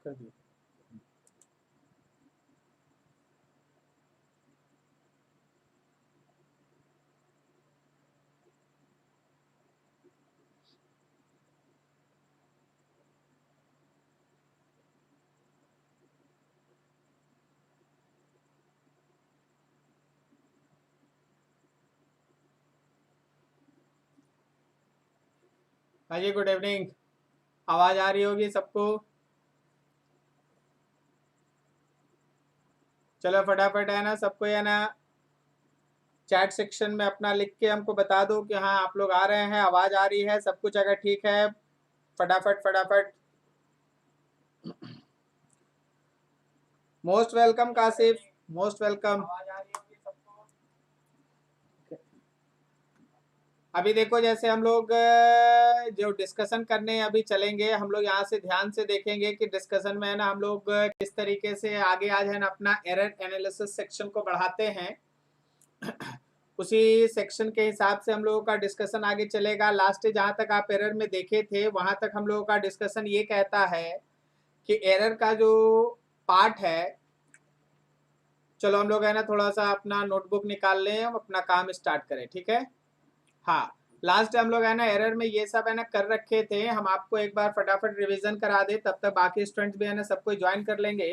कर दिया। हाँ जी, गुड इवनिंग। आवाज आ रही होगी सबको? चलो फटाफट है ना, सबको है ना चैट सेक्शन में अपना लिख के हमको बता दो कि हाँ आप लोग आ रहे हैं, आवाज आ रही है, सब कुछ अगर ठीक है। फटाफट फटाफट। Most welcome Kashif, most welcome. अभी देखो, जैसे हम लोग जो डिस्कशन करने अभी चलेंगे, हम लोग यहाँ से ध्यान से देखेंगे कि डिस्कशन में है ना हम लोग किस तरीके से आगे आज है ना अपना एरर एनालिसिस सेक्शन को बढ़ाते हैं। उसी सेक्शन के हिसाब से हम लोगों का डिस्कशन आगे चलेगा। लास्ट जहाँ तक आप एरर में देखे थे वहां तक हम लोगों का डिस्कशन ये कहता है कि एरर का जो पार्ट है, चलो हम लोग है ना थोड़ा सा अपना नोटबुक निकाल लें, हम अपना काम स्टार्ट करें, ठीक है। हाँ, लास्ट हम लोग है ना एरर में ये सब है ना कर रखे थे, हम आपको एक बार फटाफट रिवीजन करा दे, तब तक बाकी स्टूडेंट्स भी है ना सबको ज्वाइन कर लेंगे,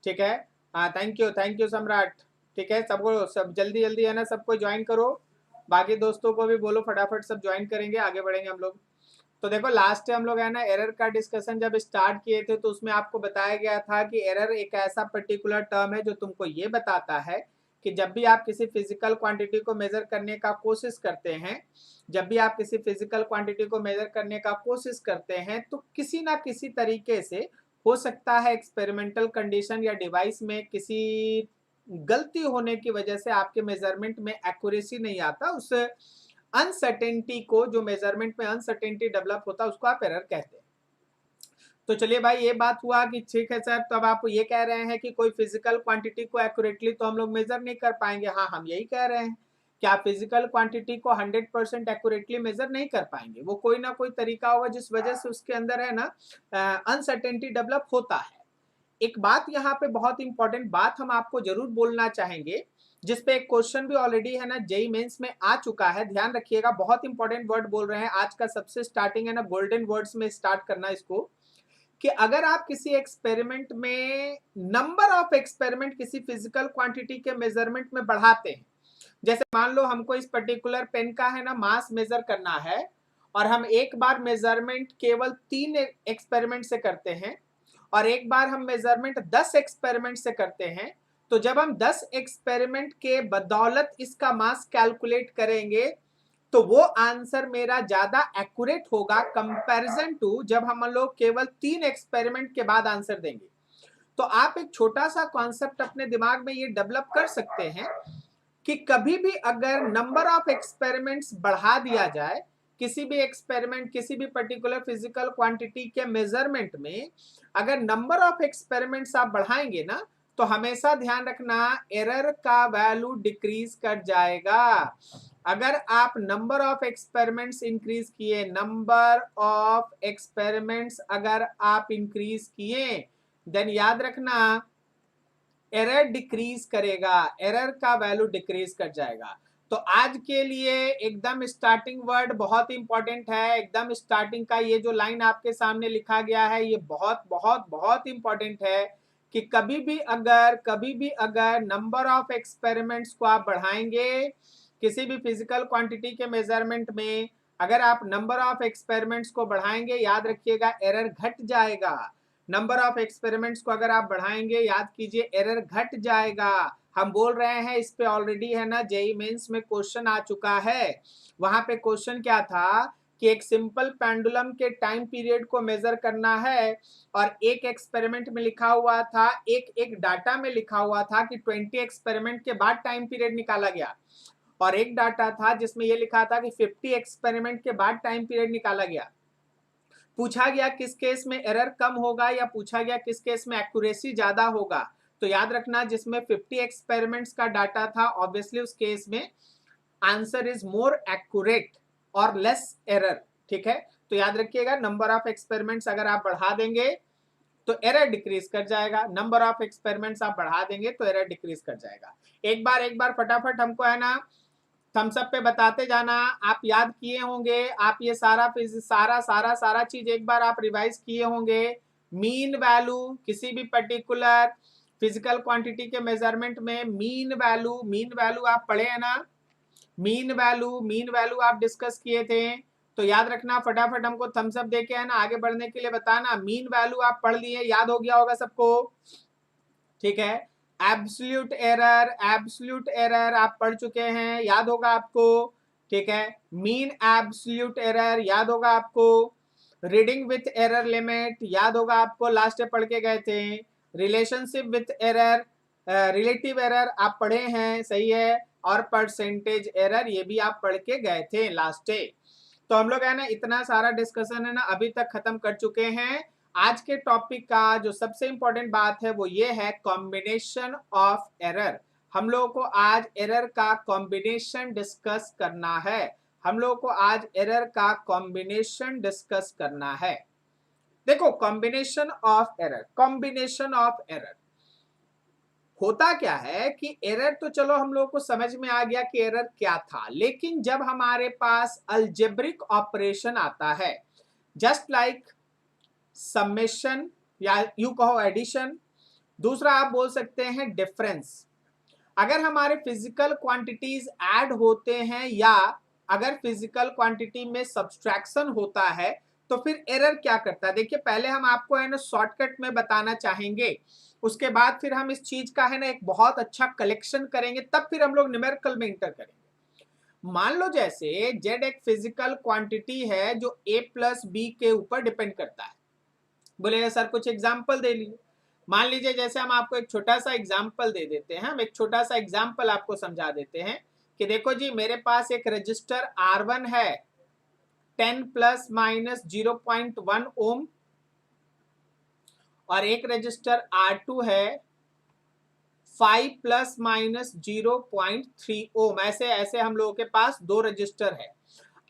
ठीक है। हाँ, थैंक यू सम्राट। ठीक है, सबको सब जल्दी जल्दी है ना सबको ज्वाइन करो, बाकी दोस्तों को भी बोलो फटाफट सब ज्वाइन करेंगे, आगे बढ़ेंगे हम लोग। तो देखो, लास्ट हम लोग है ना एरर का डिस्कशन जब स्टार्ट किए थे तो उसमें आपको बताया गया था कि एरर एक ऐसा पर्टिकुलर टर्म है जो तुमको ये बताता है कि जब भी आप किसी फिजिकल क्वांटिटी को मेजर करने का कोशिश करते हैं, जब भी आप किसी फिजिकल क्वांटिटी को मेजर करने का कोशिश करते हैं तो किसी ना किसी तरीके से हो सकता है एक्सपेरिमेंटल कंडीशन या डिवाइस में किसी गलती होने की वजह से आपके मेजरमेंट में एक्यूरेसी नहीं आता, उस अनसर्टेनिटी को, जो मेजरमेंट में अनसर्टेनिटी डेवलप होता है उसको आप एरर कहते हैं। तो चलिए भाई, ये बात हुआ कि ठीक है सर, तो अब आप ये कह रहे हैं कि कोई फिजिकल क्वांटिटी को एक्यूरेटली तो हम लोग मेजर नहीं कर पाएंगे। हाँ, हम यही कह रहे हैं कि आप फिजिकल क्वांटिटी को 100% एक्यूरेटली मेजर नहीं कर पाएंगे, वो कोई ना कोई तरीका होगा जिस वजह से उसके अंदर है ना अनसर्टेनिटी डेवलप होता है। एक बात यहाँ पे बहुत इंपॉर्टेंट बात हम आपको जरूर बोलना चाहेंगे, जिसपे एक क्वेश्चन भी ऑलरेडी है ना जेई मेंस में आ चुका है, ध्यान रखिएगा, बहुत इंपॉर्टेंट वर्ड बोल रहे हैं आज का, सबसे स्टार्टिंग है ना गोल्डन वर्ड्स में स्टार्ट करना इसको, कि अगर आप किसी एक्सपेरिमेंट में नंबर ऑफ एक्सपेरिमेंट किसी फिजिकल क्वांटिटी के मेजरमेंट में बढ़ाते हैं, जैसे मान लो हमको इस पर्टिकुलर पेन का है ना मास मेजर करना है और हम एक बार मेजरमेंट केवल 3 एक्सपेरिमेंट से करते हैं और एक बार हम मेजरमेंट 10 एक्सपेरिमेंट से करते हैं, तो जब हम 10 एक्सपेरिमेंट के बदौलत इसका मास कैलकुलेट करेंगे तो वो आंसर मेरा ज्यादा एक्यूरेट होगा कंपैरिजन टू जब हम लोग केवल 3 एक्सपेरिमेंट के बाद आंसर देंगे। तो आप एक छोटा सा कॉन्सेप्ट अपने दिमाग में ये डेवलप कर सकते हैं कि कभी भी अगर नंबर ऑफ एक्सपेरिमेंट्स बढ़ा दिया जाए, किसी भी एक्सपेरिमेंट, किसी भी पर्टिकुलर फिजिकल क्वांटिटी के मेजरमेंट में अगर नंबर ऑफ एक्सपेरिमेंट्स आप बढ़ाएंगे ना, तो हमेशा ध्यान रखना एरर का वैल्यू डिक्रीज कर जाएगा। अगर आप नंबर ऑफ एक्सपेरिमेंट्स इंक्रीज किए, नंबर ऑफ एक्सपेरिमेंट्स अगर आप इंक्रीज किए, देन याद रखना एरर डिक्रीज करेगा, एरर का वैल्यू डिक्रीज कर जाएगा। तो आज के लिए एकदम स्टार्टिंग वर्ड बहुत इंपॉर्टेंट है, एकदम स्टार्टिंग का ये जो लाइन आपके सामने लिखा गया है ये बहुत बहुत बहुत इंपॉर्टेंट है कि कभी भी अगर नंबर ऑफ एक्सपेरिमेंट्स को आप बढ़ाएंगे किसी भी फिजिकल क्वांटिटी के मेजरमेंट में, अगर आप नंबर ऑफ एक्सपेरिमेंट्स को बढ़ाएंगे, याद रखिएगा एरर घट जाएगा। नंबर ऑफ एक्सपेरिमेंट्स को अगर आप बढ़ाएंगे, याद कीजिए एरर घट जाएगा। हम बोल रहे हैं, इस पे ऑलरेडी है ना जेई मेंस में क्वेश्चन आ चुका है। वहां पे क्वेश्चन क्या था कि एक सिंपल पेंडुलम के टाइम पीरियड को मेजर करना है और एक एक्सपेरिमेंट में लिखा हुआ था, एक डाटा में लिखा हुआ था कि 20 एक्सपेरिमेंट के बाद टाइम पीरियड निकाला गया, और एक डाटा था जिसमें यह लिखा था कि 50 एक्सपेरिमेंट के बाद टाइम पीरियड निकाला गया। पूछा गया किस केस में एरर कम होगा या पूछा गया किस केस में एक्यूरेसी ज्यादा होगा। तो याद रखना जिसमें 50 एक्सपेरिमेंट्स का डाटा था, ऑब्वियसली उस केस में आंसर इज मोर एक्यूरेट और लेस एरर, ठीक है। तो याद रखिएगा नंबर ऑफ एक्सपेरिमेंट्स अगर आप बढ़ा देंगे तो एरर डिक्रीज कर जाएगा। नंबर ऑफ एक्सपेरिमेंट्स आप बढ़ा देंगे तो एरर डिक्रीज कर जाएगा। एक बार फटाफट हमको है ना थम्स अप पे बताते जाना। आप याद किए होंगे, आप ये सारा चीज एक बार आप रिवाइज किए होंगे। मीन वैल्यू किसी भी पर्टिकुलर फिजिकल क्वांटिटी के मेजरमेंट में मीन वैल्यू आप पढ़े हैं ना। मीन वैल्यू आप डिस्कस किए थे, तो याद रखना। फटाफट हमको थम्स अप देके है ना आगे बढ़ने के लिए बताना। मीन वैल्यू आप पढ़ लिए, याद हो गया होगा सबको, ठीक है। एब्सोल्यूट एरर आप पढ़ चुके हैं, याद होगा आपको, ठीक है। मीन एब्सोल्यूट एरर याद होगा आपको। रीडिंग विथ एरर लिमिट याद होगा आपको, लास्ट पढ़ के गए थे। Relationship with error, relative error आप पढ़े हैं, सही है। और परसेंटेज एरर ये भी आप पढ़ के गए थे लास्ट डे। तो हम लोग है ना इतना सारा डिस्कशन है ना अभी तक खत्म कर चुके हैं। आज के टॉपिक का जो सबसे इंपॉर्टेंट बात है वो ये है कॉम्बिनेशन ऑफ एरर। हम लोगों को आज एरर का कॉम्बिनेशन डिस्कस करना है। हम लोगों को आज एरर का कॉम्बिनेशन डिस्कस करना है। देखो कॉम्बिनेशन ऑफ एरर होता क्या है कि एरर तो चलो हम लोगों को समझ में आ गया कि एरर क्या था, लेकिन जब हमारे पास अलजेब्रिक ऑपरेशन आता है, जस्ट लाइक समेशन या यू कहो एडिशन, दूसरा आप बोल सकते हैं डिफरेंस। अगर हमारे फिजिकल क्वांटिटीज ऐड होते हैं या अगर फिजिकल क्वांटिटी में सब्सट्रैक्शन होता है तो फिर एरर क्या करता है। देखिए पहले हम आपको है ना शॉर्टकट में बताना चाहेंगे, उसके बाद फिर हम इस चीज का है ना एक बहुत अच्छा कलेक्शन करेंगे, तब फिर हम लोग न्यूमेरिकल में इंटर करेंगे। मान लो जैसे जेड एक फिजिकल क्वांटिटी है जो ए प्लस बी के ऊपर डिपेंड करता है। बोलेगा सर कुछ एग्जाम्पल दे लीजिए। मान लीजिए जैसे हम आपको एक छोटा सा एग्जाम्पल दे देते हैं, हम एक छोटा सा एग्जाम्पल आपको समझा देते हैं कि देखो जी मेरे पास एक रजिस्टर R1 है 10 प्लस माइनस 0.1 ओम और एक रजिस्टर R2 है 5 प्लस माइनस 0.3 ओम। ऐसे ऐसे हम लोगों के पास दो रजिस्टर है।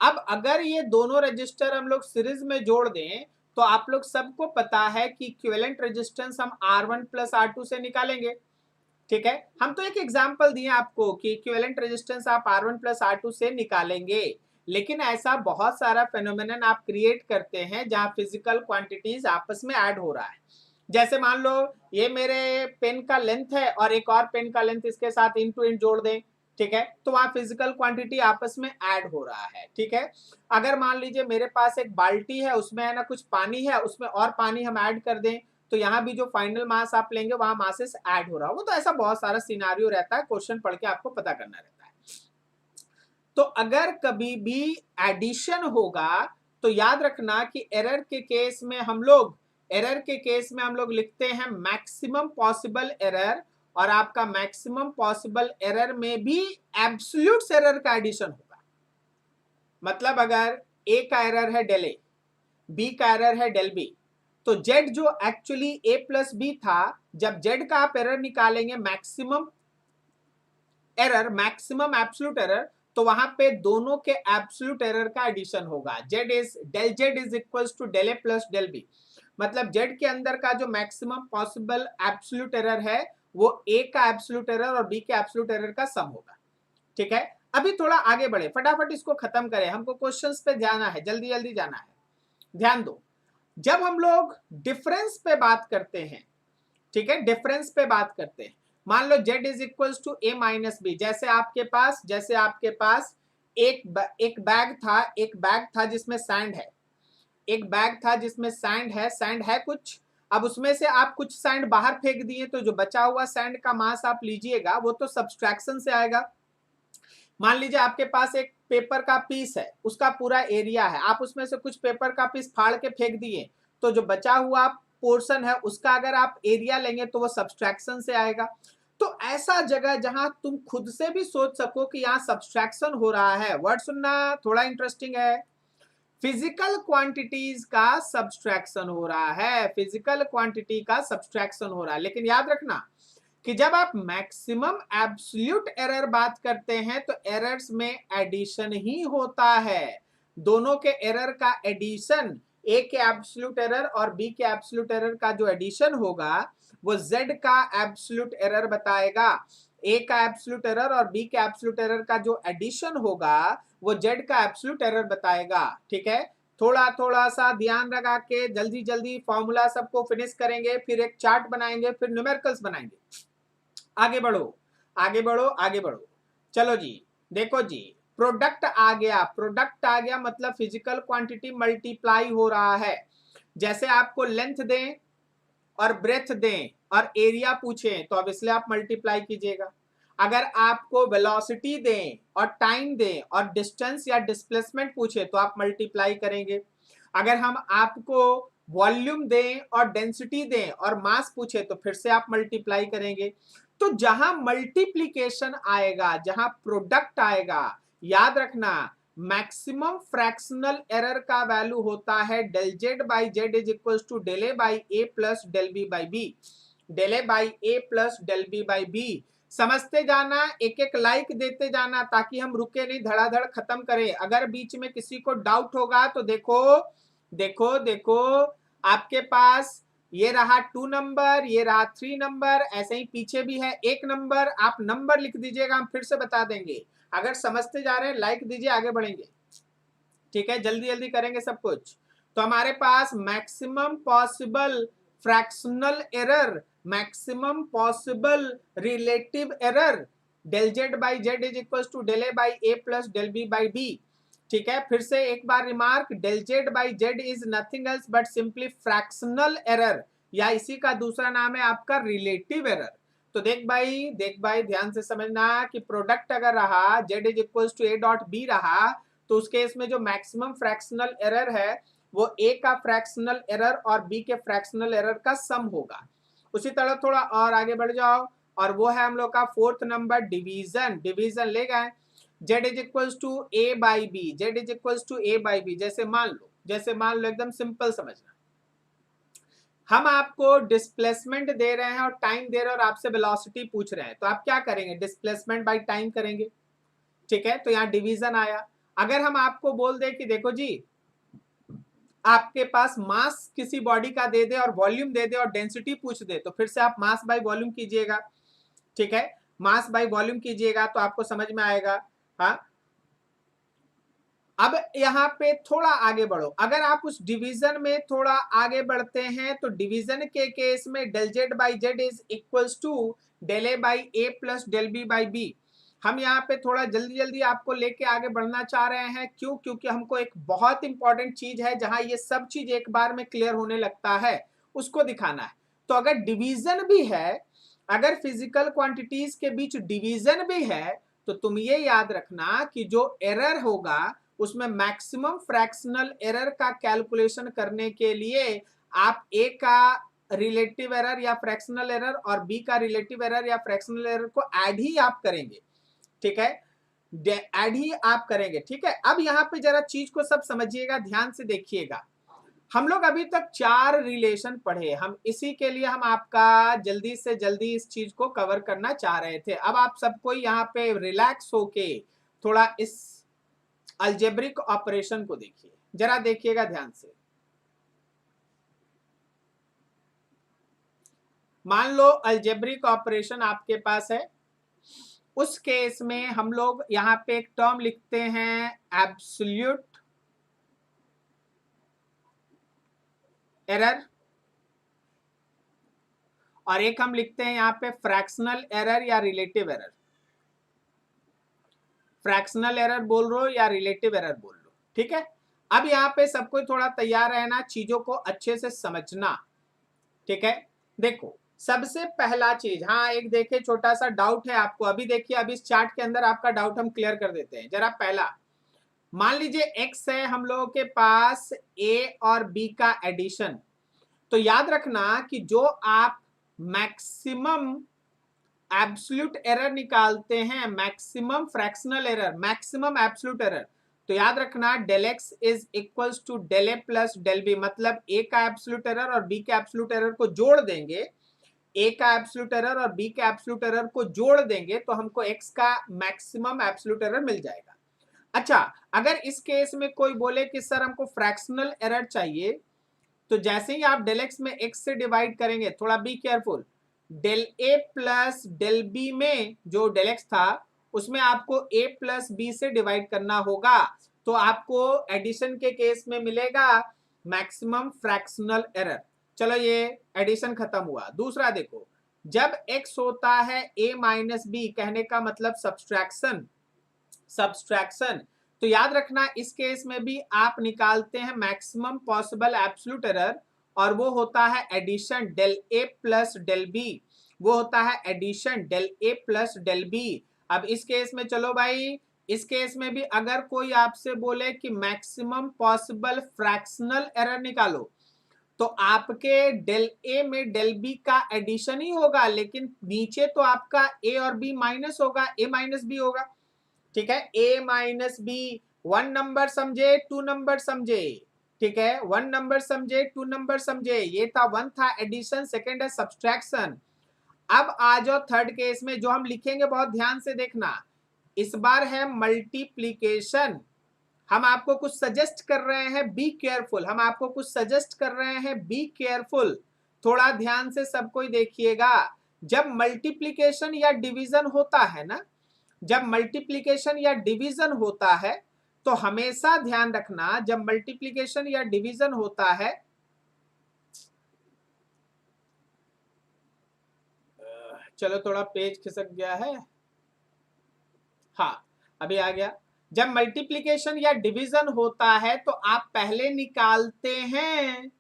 अब अगर ये दोनों रजिस्टर हम लोग सीरीज में जोड़ दें तो आप लोग सबको पता है कि इक्विवेलेंट रेजिस्टेंस हम R1 प्लस R2 से निकालेंगे, ठीक है। हम तो एक एग्जांपल दिए आपको कि इक्विवेलेंट रेजिस्टेंस आप R1 प्लस R2 से निकालेंगे, लेकिन ऐसा बहुत सारा फेनोमेनन आप क्रिएट करते हैं जहां फिजिकल क्वांटिटीज आपस में ऐड हो रहा है। जैसे मान लो ये मेरे पेन का लेंथ है और एक और पेन का लेंथ इसके साथ इन टू इन जोड़ दें, ठीक है, तो वहां फिजिकल क्वांटिटी आपस में ऐड हो रहा है, ठीक है। अगर मान लीजिए मेरे पास एक बाल्टी है, उसमें है ना कुछ पानी है, उसमें और पानी हम ऐड कर दें तो यहाँ भी जो फाइनल मास आप लेंगे वहां मासेस ऐड हो रहा होगा। तो ऐसा बहुत सारा सिनारियो रहता है, क्वेश्चन पढ़ के आपको पता करना रहता है। तो अगर कभी भी एडिशन होगा तो याद रखना कि एरर के केस में हम लोग लिखते हैं मैक्सिमम पॉसिबल एरर, और आपका मैक्सिमम पॉसिबल एरर में भी एब्सोल्यूट एरर का एडिशन होगा। मतलब अगर ए का एरर है डेल ए, बी का एरर है डेल बी, तो जेड जो एक्चुअली ए प्लस बी था, जब जेड का आप एरर निकालेंगे मैक्सिमम एब्सोल्यूट एरर, तो वहां पे दोनों के एब्सोल्यूट एरर का एडिशन होगा। Del Z is equals to del A plus del B. मतलब जेड के अंदर का जो मैक्सिमम पॉसिबल एब्सोल्यूट एरर है वो ए का एब्सोल्यूट एरर और बी के एब्सोल्यूट एरर का सम होगा, ठीक है। अभी थोड़ा आगे बढ़े, फटाफट इसको खत्म करें, हमको क्वेश्चंस पे जाना है, जल्दी जल्दी जाना है। ध्यान दो, जब हम लोग डिफरेंस पे बात करते हैं, ठीक है, डिफरेंस पे बात करते हैं, मान लो z is equal to a minus B. जैसे आपके पास एक बैग था जिसमें सैंड है, सैंड है कुछ। अब उसमें से आप कुछ सैंड बाहर फेंक दिए, तो जो बचा हुआ सैंड का मास आप लीजिएगा वो तो सब्सट्रैक्शन से आएगा। मान लीजिए आपके पास एक पेपर का पीस है, उसका पूरा एरिया है, आप उसमें से कुछ पेपर का पीस फाड़ के फेंक दिए, तो जो बचा हुआ पोर्शन है उसका अगर आप एरिया लेंगे तो वो सब्सट्रैक्शन से आएगा। तो ऐसा जगह जहां तुम खुद से भी सोच सको कि यहाँ सब्सट्रैक्शन हो रहा है, वर्ड सुनना थोड़ा इंटरेस्टिंग है। फिजिकल क्वांटिटीज का सब्सट्रैक्शन हो रहा है, फिजिकल क्वांटिटी का सब्सट्रैक्शन हो रहा है। लेकिन याद रखना कि जब आप मैक्सिमम एब्सोल्यूट एरर बात करते हैं तो एरर्स में एडिशन ही होता है। दोनों के एरर का एडिशन ए के एब्सोल्यूट एरर और बी के एब्सोल्यूट एरर का जो एडिशन होगा वो जेड का एब्सोल्यूट एरर बताएगा। ए का एब्सोल्यूट एरर और बी के एब्सोल्यूट एरर का जो एडिशन होगा वो जेड का एब्सोल्यूट एरर बताएगा। ठीक है, थोड़ा थोड़ा सा ध्यान लगा के जल्दी जल्दी फॉर्मूला सबको फिनिश करेंगे, फिर एक चार्ट बनाएंगे, फिर न्यूमेरिकल्स बनाएंगे। आगे बढ़ो आगे बढ़ो आगे बढ़ो। चलो जी, देखो जी, प्रोडक्ट आ गया, प्रोडक्ट आ गया मतलब फिजिकल क्वांटिटी मल्टीप्लाई हो रहा है। जैसे आपको लेंथ दें और ब्रेथ दें और एरिया पूछें तो ऑब्वियसली आप मल्टीप्लाई कीजिएगा। अगर आपको वेलोसिटी दें और टाइम दें और डिस्टेंस या डिस्प्लेसमेंट पूछे तो आप मल्टीप्लाई करेंगे। अगर हम आपको वॉल्यूम दें और डेंसिटी दें और मास पूछे तो फिर से आप मल्टीप्लाई करेंगे। तो जहां मल्टीप्लीकेशन आएगा, जहां प्रोडक्ट आएगा, याद रखना मैक्सिमम फ्रैक्शनल एरर का वैल्यू होता है del Z by Z is equal to del A by A plus del B by B, del A by A plus del B by B. समझते जाना, एक एक लाइक देते जाना ताकि हम रुके नहीं, धड़ाधड़ खत्म करें। अगर बीच में किसी को डाउट होगा तो देखो देखो देखो, आपके पास ये रहा 2 नंबर, ये रहा 3 नंबर, ऐसे ही पीछे भी है 1 नंबर। आप नंबर लिख दीजिएगा, हम फिर से बता देंगे। अगर समझते जा रहे हैं लाइक दीजिए, आगे बढ़ेंगे। ठीक है, जल्दी जल्दी करेंगे सब कुछ। तो हमारे पास maximum possible fractional error, maximum possible relative error del Z by Z is equal to del A by A plus del B by b. ठीक है, फिर से एक बार remark, del Z by Z is nothing else but simply fractional error, या इसी का दूसरा नाम है आपका रिलेटिव एरर। तो देख भाई ध्यान से समझना कि प्रोडक्ट अगर रहा Z is equal to A dot B रहा तो उस केस में जो मैक्सिमम फ्रैक्शनल एरर है वो ए का फ्रैक्शनल एरर और बी के फ्रैक्शनल एरर का सम होगा। उसी तरह थोड़ा और आगे बढ़ जाओ, और वो है हम लोग का 4th नंबर डिवीजन। डिवीजन ले गए, Z is equal to A by B, Z is equal to A by B. जैसे मान लो एकदम सिंपल समझना, हम आपको डिस्प्लेसमेंट दे रहे हैं और टाइम दे रहे हैं और आपसे वेलोसिटी पूछ रहे हैं, तो आप क्या करेंगे, डिस्प्लेसमेंट बाई टाइम करेंगे। ठीक है, तो यहाँ डिवीजन आया। अगर हम आपको बोल दे कि देखो जी, आपके पास मास किसी बॉडी का दे दे और वॉल्यूम दे दे और डेंसिटी पूछ दे, तो फिर से आप मास बाई वॉल्यूम कीजिएगा। ठीक है, मास बाई वॉल्यूम कीजिएगा तो आपको समझ में आएगा। हाँ, अब यहाँ पे थोड़ा आगे बढ़ो। अगर आप उस डिवीजन में थोड़ा आगे बढ़ते हैं तो डिवीजन के केस में del Z by Z is equals to del A by A plus del B by B. हम यहाँ पे थोड़ा जल्दी जल्दी आपको लेके आगे बढ़ना चाह रहे हैं। क्यों? क्योंकि हमको एक बहुत इंपॉर्टेंट चीज है जहां ये सब चीज एक बार में क्लियर होने लगता है, उसको दिखाना है। तो अगर डिवीजन भी है, अगर फिजिकल क्वांटिटीज के बीच डिवीजन भी है, तो तुम ये याद रखना कि जो एरर होगा उसमें मैक्सिमम फ्रैक्शनल एरर का कैलकुलेशन करने के लिए आप ए का रिलेटिव एरर या फ्रैक्शनल एरर और बी का रिलेटिव एरर या फ्रैक्शनल एरर को ऐड ही आप करेंगे। ठीक है, ऐड ही आप करेंगे। ठीक है, अब यहाँ पे जरा चीज को सब समझिएगा, ध्यान से देखिएगा। हम लोग अभी तक 4 रिलेशन पढ़े, हम इसी के लिए हम आपका जल्दी से जल्दी इस चीज को कवर करना चाह रहे थे। अब आप सबको यहाँ पे रिलैक्स होके थोड़ा इस अलजेब्रिक ऑपरेशन को देखिए, जरा देखिएगा ध्यान से। मान लो अलजेब्रिक ऑपरेशन आपके पास है, उस केस में हम लोग यहाँ पे एक टर्म लिखते हैं एब्सोल्यूट एरर, और एक हम लिखते हैं यहाँ पे फ्रैक्शनल एरर या रिलेटिव एरर। फ्रैक्शनल एरर बोल लो या रिलेटिव एरर बोल लो। ठीक है, अब यहाँ पे सबको थोड़ा तैयार रहना, चीजों को अच्छे से समझना। ठीक है, देखो सबसे पहला चीज, हाँ एक देखिए छोटा सा डाउट है आपको, अभी देखिए अभी इस चार्ट के अंदर आपका डाउट हम क्लियर कर देते हैं। जरा पहला मान लीजिए x है हम लोगों के पास a और b का एडिशन, तो याद रखना कि जो आप मैक्सिमम एब्सोल्यूट एरर निकालते हैं, maximum fractional error, maximum absolute error, तो याद रखना del X is equals to del A plus del B. मतलब ए का एब्सोल्यूट एरर और बी के एब्सोल्यूट एरर को जोड़ देंगे, ए का एब्सोल्यूट एरर और बी के एब्सोल्यूट एरर को जोड़ देंगे तो हमको एक्स का मैक्सिमम एब्सोल्यूट एरर मिल जाएगा। अच्छा, अगर इस केस में कोई बोले कि सर हमको फ्रैक्शनल एरर चाहिए, तो जैसे ही आप डेल एक्स में एक्स से डिवाइड करेंगे, थोड़ा be careful, del A plus del B में जो डेल एक्स था उसमें आपको ए प्लस बी से डिवाइड करना होगा, तो आपको एडिशन के केस में मिलेगा मैक्सिमम फ्रैक्शनल एरर। चलो ये एडिशन खत्म हुआ। दूसरा देखो, जब x होता है a माइनस बी, कहने का मतलब सब्सट्रैक्शन, तो याद रखना इस केस में भी आप निकालते हैं मैक्सिमम पॉसिबल एब्सोल्यूट एरर, और वो होता है addition del A plus del B, वो होता है addition del A plus del B. अब इस केस में चलो भाई, इस केस में भी अगर कोई आपसे बोले कि मैक्सिमम पॉसिबल फ्रैक्शनल एरर निकालो, तो आपके डेल ए में डेल बी का एडिशन ही होगा, लेकिन नीचे तो आपका ए और बी माइनस होगा, ए माइनस बी होगा। ठीक है, ए माइनस बी, 1 नंबर समझे 2 नंबर समझे, ठीक है, 1 नंबर समझे 2 नंबर समझे, ये था 1 था एडिशन, सेकंड है सब्सट्रैक्शन। अब आ जाओ थर्ड केस में, जो हम लिखेंगे बहुत ध्यान से देखना, इस बार है मल्टीप्लीकेशन। हम आपको कुछ सजेस्ट कर रहे हैं, बी केयरफुल, हम आपको कुछ सजेस्ट कर रहे हैं, बी केयरफुल, थोड़ा ध्यान से सब कोई देखिएगा। जब मल्टीप्लीकेशन या डिवीजन होता है ना, जब मल्टीप्लीकेशन या डिवीजन होता है, तो हमेशा ध्यान रखना, जब मल्टीप्लीकेशन या डिवीजन होता है, चलो थोड़ा पेज खिसक गया है, हाँ अभी आ गया। जब मल्टीप्लीकेशन या डिवीजन होता है तो आप पहले निकालते हैं,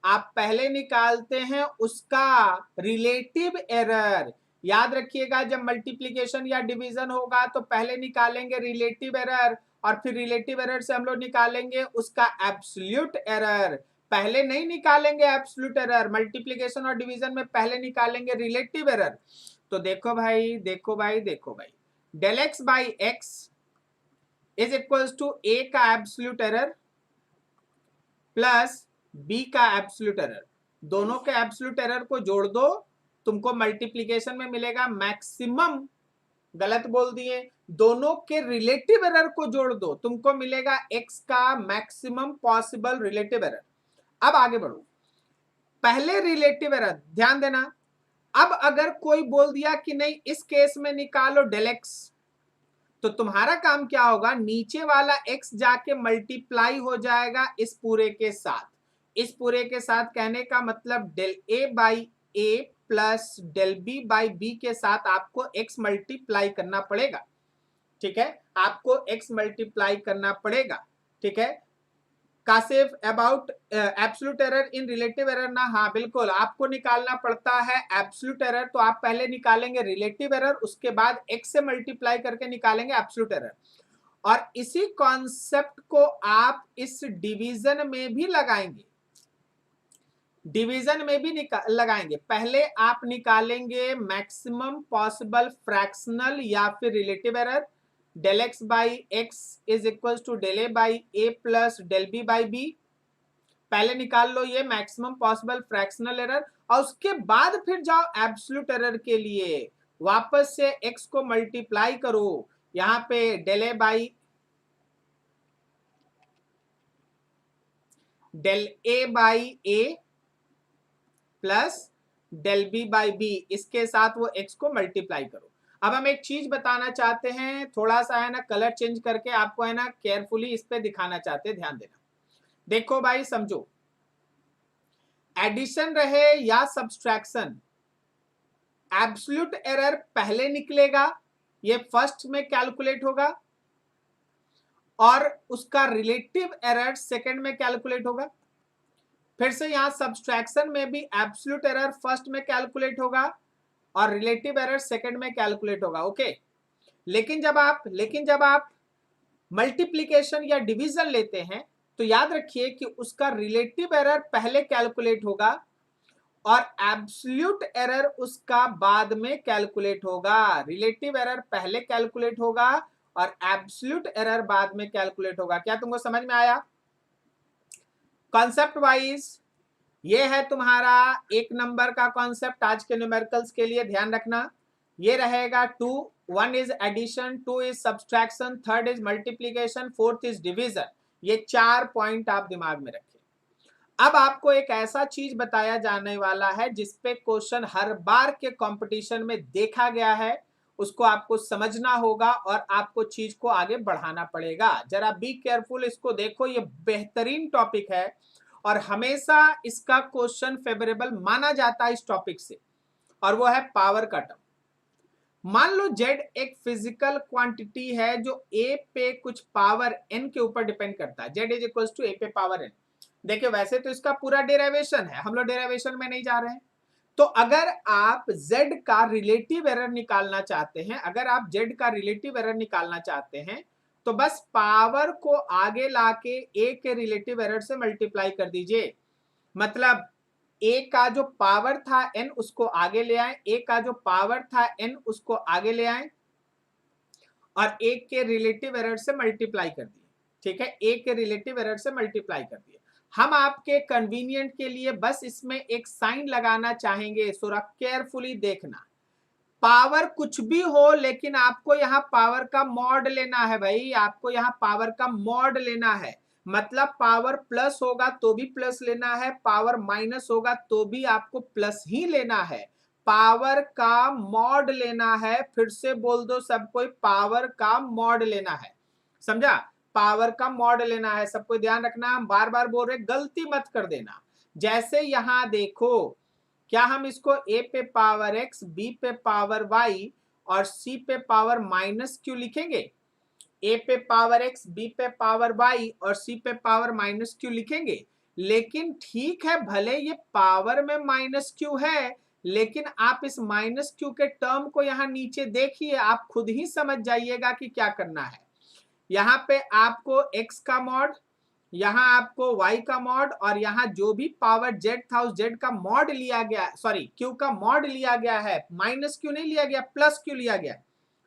आप पहले निकालते हैं उसका रिलेटिव एरर। याद रखिएगा, जब मल्टीप्लीकेशन या डिवीजन होगा तो पहले निकालेंगे रिलेटिव एरर, और फिर रिलेटिव एरर से हम लोग निकालेंगे उसका एब्सोल्यूट एरर। पहले नहीं निकालेंगे एब्सोल्यूट एरर, मल्टीप्लीकेशन और डिवीजन में पहले निकालेंगे रिलेटिव एरर। तो देखो भाई, देखो भाई, देखो भाई, del x by x is equals to a का एब्सोल्यूट एरर प्लस बी का एब्सोल्यूट एरर। दोनों के एब्सोल्यूट एरर को जोड़ दो, तुमको मल्टीप्लीकेशन में मिलेगा मैक्सिमम, गलत बोल दिए, दोनों के रिलेटिव एरर को जोड़ दो, तुमको मिलेगा एक्स का मैक्सिमम पॉसिबल रिलेटिव एरर। अब आगे बढ़ो, पहले रिलेटिव एरर ध्यान देना। अब अगर कोई बोल दिया कि नहीं इस केस में निकालो डेल एक्स, तो तुम्हारा काम क्या होगा, नीचे वाला x जाके मल्टीप्लाई हो जाएगा इस पूरे के साथ, इस पूरे के साथ, कहने का मतलब del A by A plus del B by B के साथ आपको x मल्टीप्लाई करना पड़ेगा। ठीक है, आपको x मल्टीप्लाई करना पड़ेगा। ठीक है, Kashif about absolute error in relative error ना, हाँ बिल्कुल, आपको निकालना पड़ता है एब्सोल्यूट एरर, तो आप पहले निकालेंगे रिलेटिव एरर, उसके बाद x से मल्टीप्लाई करके निकालेंगे एब्सोल्यूट एरर। और इसी कॉन्सेप्ट को आप इस डिवीजन में भी लगाएंगे, डिवीजन में भी लगाएंगे। पहले आप निकालेंगे मैक्सिमम पॉसिबल फ्रैक्शनल या फिर relative error, del x by x is equal to del A by A plus del B by B, पहले निकाल लो ये मैक्सिमम पॉसिबल फ्रैक्शनल एरर, और उसके बाद फिर जाओ एब्सोल्यूट एरर के लिए, वापस से x को मल्टीप्लाई करो, यहां पे del A by del A by A plus del B by B, इसके साथ वो x को मल्टीप्लाई करो। अब हम एक चीज बताना चाहते हैं, थोड़ा सा है ना कलर चेंज करके आपको है ना केयरफुली इस पे दिखाना चाहते हैं, ध्यान देना। देखो भाई समझो, एडिशन रहे या सब्सट्रैक्शन, एब्सोल्यूट एरर पहले निकलेगा, ये फर्स्ट में कैलकुलेट होगा, और उसका रिलेटिव एरर सेकंड में कैलकुलेट होगा। फिर से यहां सब्सट्रैक्शन में भी एब्सोल्यूट एरर फर्स्ट में कैलकुलेट होगा और रिलेटिव एरर सेकंड में कैलकुलेट होगा। ओके, लेकिन जब आप मल्टीप्लीकेशन या डिवीजन लेते हैं तो याद रखिए कि उसका रिलेटिव एरर पहले कैलकुलेट होगा और एब्सोल्यूट एरर उसका बाद में कैलकुलेट होगा। रिलेटिव एरर पहले कैलकुलेट होगा और एब्सोल्यूट एरर बाद में कैलकुलेट होगा। क्या तुमको समझ में आया? कॉन्सेप्ट वाइज ये है तुम्हारा 1 नंबर का कॉन्सेप्ट आज के न्यूमेरिकल्स के लिए, ध्यान रखना। ये रहेगा 2, 1 is addition, 2 is subtraction, 3rd is multiplication, 4th is division. ये 4 पॉइंट आप दिमाग में रखें। अब आपको एक ऐसा चीज बताया जाने वाला है जिसपे क्वेश्चन हर बार के कंपटीशन में देखा गया है, उसको आपको समझना होगा और आपको चीज को आगे बढ़ाना पड़ेगा। जरा बी केयरफुल, इसको देखो, ये बेहतरीन टॉपिक है और हमेशा इसका क्वेश्चन फेवरेबल माना जाता है इस टॉपिक से, और वो है पावर का टर्म। मान लो जेड एक फिजिकल क्वांटिटी है जो ए पे कुछ पावर एन के ऊपर डिपेंड करता है। जेड इज इक्वल टू ए पे पावर एन। देखिए वैसे तो इसका पूरा डेरिवेशन है, हम लोग डेरिवेशन में नहीं जा रहे हैं। तो अगर आप z का रिलेटिव एरर निकालना चाहते हैं, अगर आप z का रिलेटिव एरर निकालना चाहते हैं तो बस पावर को आगे लाके a के रिलेटिव एरर से मल्टीप्लाई कर दीजिए। मतलब a का जो पावर था n उसको आगे ले आए, a का जो पावर था n उसको आगे ले आए और a के रिलेटिव एरर से मल्टीप्लाई कर दिए। ठीक है, a के रिलेटिव एरर से मल्टीप्लाई कर दिए। हम आपके कन्वीनियंट के लिए बस इसमें एक साइन लगाना चाहेंगे, थोड़ा केयरफुली देखना। पावर कुछ भी हो लेकिन आपको यहां पावर का मॉड लेना है भाई, आपको यहां पावर का मॉड लेना है। मतलब पावर प्लस होगा तो भी प्लस लेना है, पावर माइनस होगा तो भी आपको प्लस ही लेना है। पावर का मॉड लेना है, फिर से बोल दो सब कोई, पावर का मॉड लेना है। समझा? पावर का मॉड लेना है, सबको ध्यान रखना, हम बार बार बोल रहे, गलती मत कर देना। जैसे यहां देखो, क्या हम इसको a पे पावर x, b पे पावर y और c पे पावर माइनस q लिखेंगे? a पे पावर x, b पे पावर y और c पे पावर माइनस q लिखेंगे। लेकिन ठीक है, भले ये पावर में माइनस q है, लेकिन आप इस माइनस q के टर्म को यहाँ नीचे देखिए, आप खुद ही समझ जाइएगा कि क्या करना है। यहाँ पे आपको x का मॉड, यहाँ आपको y का मॉड और यहाँ जो भी पावर z था उस z का मॉड लिया गया, सॉरी q का मॉड लिया गया है, माइनस q नहीं लिया गया, प्लस q लिया गया।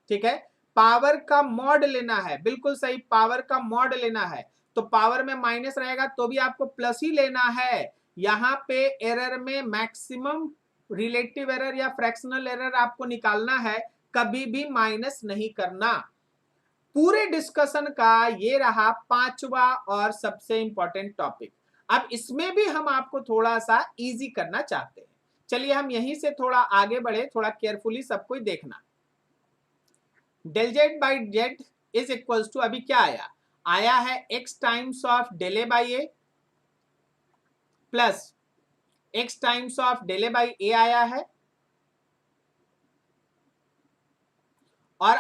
ठीक है, पावर का मॉड लेना है, बिल्कुल सही, पावर का मॉड लेना है। तो पावर में माइनस रहेगा तो भी आपको प्लस ही लेना है। यहाँ पे एरर में मैक्सिमम रिलेटिव एरर या फ्रैक्शनल एरर आपको निकालना है, कभी भी माइनस नहीं करना। पूरे डिस्कशन का ये रहा 5वां और सबसे इंपॉर्टेंट टॉपिक। अब इसमें भी हम आपको थोड़ा सा इजी करना चाहते हैं। चलिए हम यहीं से थोड़ा आगे बढ़े, थोड़ा केयरफुली सब कोई देखना। Del Z by Z is equal to, अभी क्या आया? आया है x times of del A by A plus x times of del A by a आया है, और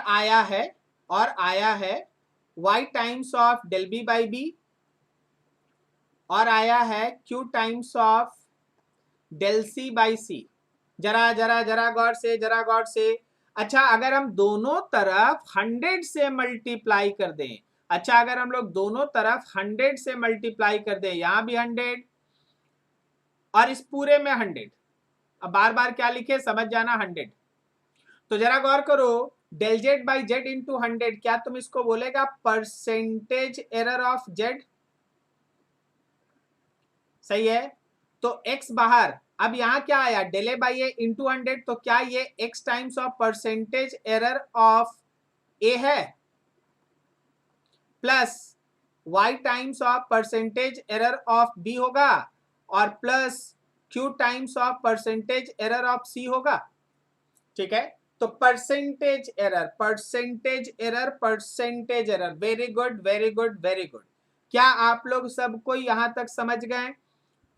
आया है y times of del B by b, और आया है q times of del c by c. जरा जरा जरा गौर से, जरा गौर से। अच्छा, अगर हम दोनों तरफ 100 से मल्टीप्लाई कर दें, अच्छा अगर हम लोग दोनों तरफ 100 से मल्टीप्लाई कर दें, यहां भी 100 और इस पूरे में 100, अब बार बार क्या लिखे समझ जाना, 100। तो जरा गौर करो, del Z by Z into 100, क्या तुम इसको बोलेगा परसेंटेज एरर ऑफ जेड? सही है, तो x बाहर। अब यहां क्या आया, del A by a into 100, तो क्या ये x times of percentage error of a है, plus y times of percentage error of b होगा, और plus q times of percentage error of c होगा। ठीक है, तो percentage error, percentage error, percentage error, very good very good very good. क्या आप लोग सबको यहां तक समझ गए?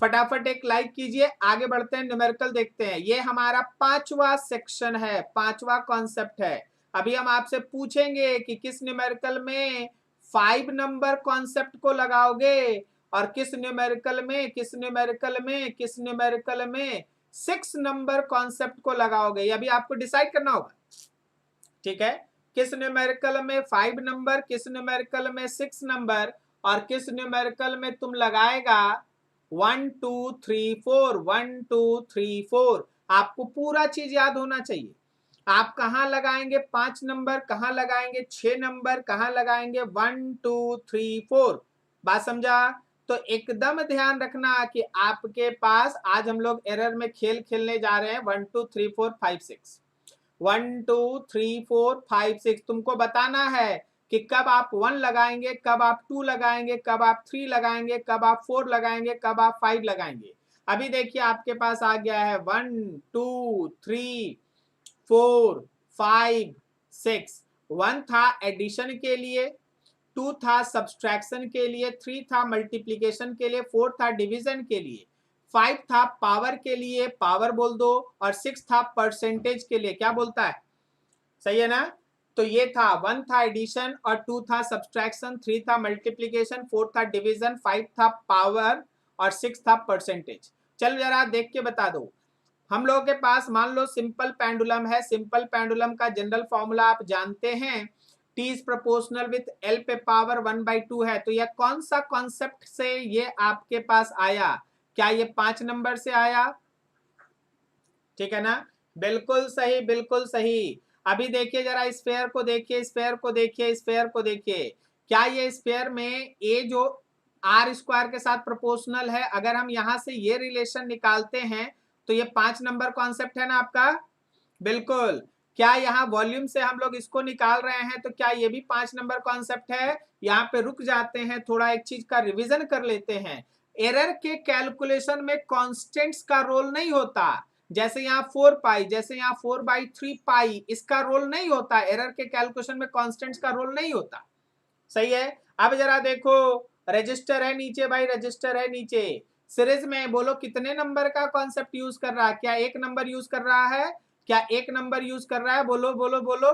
फटाफट एक लाइक कीजिए, आगे बढ़ते हैं, न्यूमेरिकल देखते हैं। ये हमारा 5वां सेक्शन है, 5वां कॉन्सेप्ट है। अभी हम आपसे पूछेंगे कि किस न्यूमेरिकल में 5 नंबर कॉन्सेप्ट को लगाओगे और किस न्यूमेरिकल में 6 नंबर कॉन्सेप्ट को लगाओगे, ये अभी आपको डिसाइड करना होगा। ठीक है, किस न्यूमेरिकल में 5 नंबर, किस न्यूमेरिकल में 6 नंबर, और किस न्यूमेरिकल में तुम लगाएगा 1 2 3 4, 1 2 3 4। आपको पूरा चीज याद होना चाहिए। आप कहां लगाएंगे 5 नंबर, कहां लगाएंगे 6 नंबर, कहां लगाएंगे 1 2 3 4। बात समझा? तो एकदम ध्यान रखना कि आपके पास, आज हम लोग एरर में खेल खेलने जा रहे हैं, 1 2 3 4 5 6। 1 2 3 4 5 6। तुमको बताना है कि कब आप 1 लगाएंगे, कब आप 2 लगाएंगे, कब आप 3 लगाएंगे, कब आप 4 लगाएंगे, कब आप 5 लगाएंगे। अभी देखिए आपके पास आ गया है 1 2 3 4 5 6। 1 था एडिशन के लिए, 2 था सब्सट्रैक्शन के लिए, 3 था मल्टीप्लीकेशन के लिए, 4 था डिवीजन के लिए, 5 था पावर के लिए, पावर बोल दो, और 6 था परसेंटेज के लिए। क्या बोलता है? सही है ना? तो ये था 1 था एडिशन और 2 था सब्सट्रैक्शन, 3 था मल्टीप्लीकेशन, 4 था डिवीजन, 5 था पावर और 6 था परसेंटेज। चल जरा देख के बता दो। हम लोगों के पास मान लो सिंपल पेंडुलम है। सिंपल पेंडुलम का जनरल फॉर्मूला आप जानते हैं, T is proportional with L पे पावर 1/2 है। तो यह कौन सा कॉन्सेप्ट से ये आपके पास आया? क्या ये 5 नंबर से आया? ठीक है ना? बिल्कुल सही, बिल्कुल सही। अभी देखिए जरा स्फेयर को देखिए, स्फेयर को देखिए, स्फेयर को देखिए। क्या ये स्फेयर में ए जो आर स्क्वायर के साथ प्रोपोर्शनल है? अगर हम यहां से ये रिलेशन निकालते हैं तो ये 5 नंबर कॉन्सेप्ट है ना आपका? बिल्कुल। क्या यहाँ वॉल्यूम से हम लोग इसको निकाल रहे हैं तो क्या ये भी 5 नंबर कॉन्सेप्ट है? यहाँ पे रुक जाते हैं, थोड़ा एक चीज का रिवीजन कर लेते हैं। एरर के कैलकुलेशन में कांस्टेंट्स का रोल नहीं होता। जैसे यहाँ 4 पाई, जैसे यहाँ 4/3 पाई, इसका रोल नहीं होता। एरर के कैलकुलेशन में कांस्टेंट्स का रोल नहीं होता। सही है। अब जरा देखो, रजिस्टर है नीचे भाई, रजिस्टर है नीचे। सीरीज में बोलो कितने नंबर का कॉन्सेप्ट यूज कर रहा है? क्या 1 नंबर यूज कर रहा है? क्या 1 नंबर यूज कर रहा है? बोलो बोलो बोलो।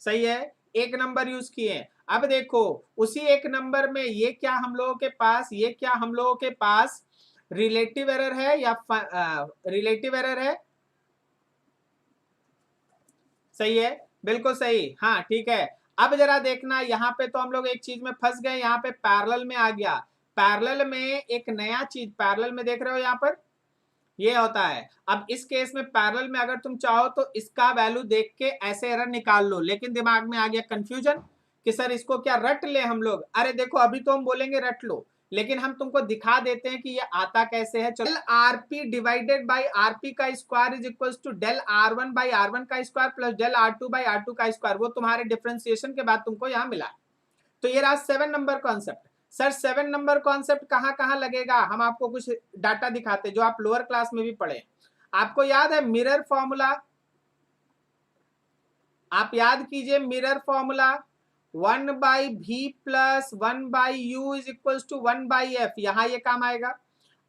सही है, 1 नंबर यूज किए। अब देखो उसी 1 नंबर में ये क्या हम लोगों के पास, ये क्या हम लोगों के पास रिलेटिव एरर है या रिलेटिव एरर है? सही है, बिल्कुल सही। हाँ ठीक है। अब जरा देखना, यहाँ पे तो हम लोग एक चीज में फंस गए, यहाँ पे पैरेलल में आ गया। पैरेलल में एक नया चीज, पैरेलल में देख रहे हो यहाँ पर ये होता है। अब इस केस में पैरेलल में अगर तुम चाहो तो इसका वैल्यू देख के ऐसे एरर निकाल लो, लेकिन दिमाग में आ गया कंफ्यूजन कि सर इसको क्या रट ले हम लोग। अरे देखो अभी तो हम बोलेंगे रट लो, लेकिन हम तुमको दिखा देते हैं कि ये आता कैसे है। चलो, आरपी डिवाइडेड बाई आरपी का square is equal to del R1 by R1 का square plus del R2 by R2 का स्क्वायर। वो तुम्हारे डिफरेंशिएशन के बाद तुमको यहाँ मिला। तो ये रहा 7 number concept. Sir 7 number concept कहाँ कहाँ लगेगा? हम आपको कुछ डाटा दिखाते जो आप लोअर क्लास में भी पढ़े। आपको याद है मिरर फॉर्मूला? आप याद कीजिए mirror formula, 1/v plus 1/u is equal to 1/f। यहां ये काम आएगा।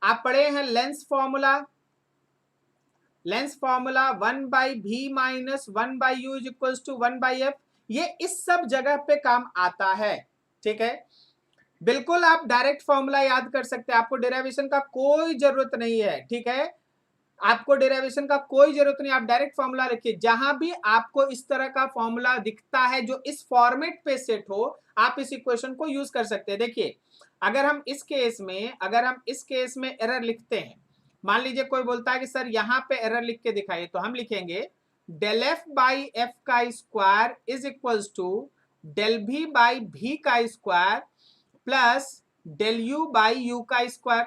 आप पढ़े हैं lens formula, lens formula 1/v minus 1/u is equal to 1/f। ये इस सब जगह पे काम आता है। ठीक है, बिल्कुल आप डायरेक्ट फॉर्मूला याद कर सकते हैं, आपको डेरिवेशन का कोई जरूरत नहीं है। ठीक है, आपको डेरिवेशन का कोई जरूरत नहीं, आप डायरेक्ट फॉर्मूला लिखिए। जहां भी आपको इस तरह का फॉर्मूला दिखता है जो इस फॉर्मेट पे सेट हो, आप इस इक्वेशन को यूज कर सकते हैं। देखिए अगर हम इस केस में एरर लिखते हैं, मान लीजिए कोई बोलता है कि सर यहाँ पे एरर लिख के दिखाइए, तो हम लिखेंगे डेल एफ बाई एफ का square is equal to del V by V का square plus del U by U का स्क्वायर।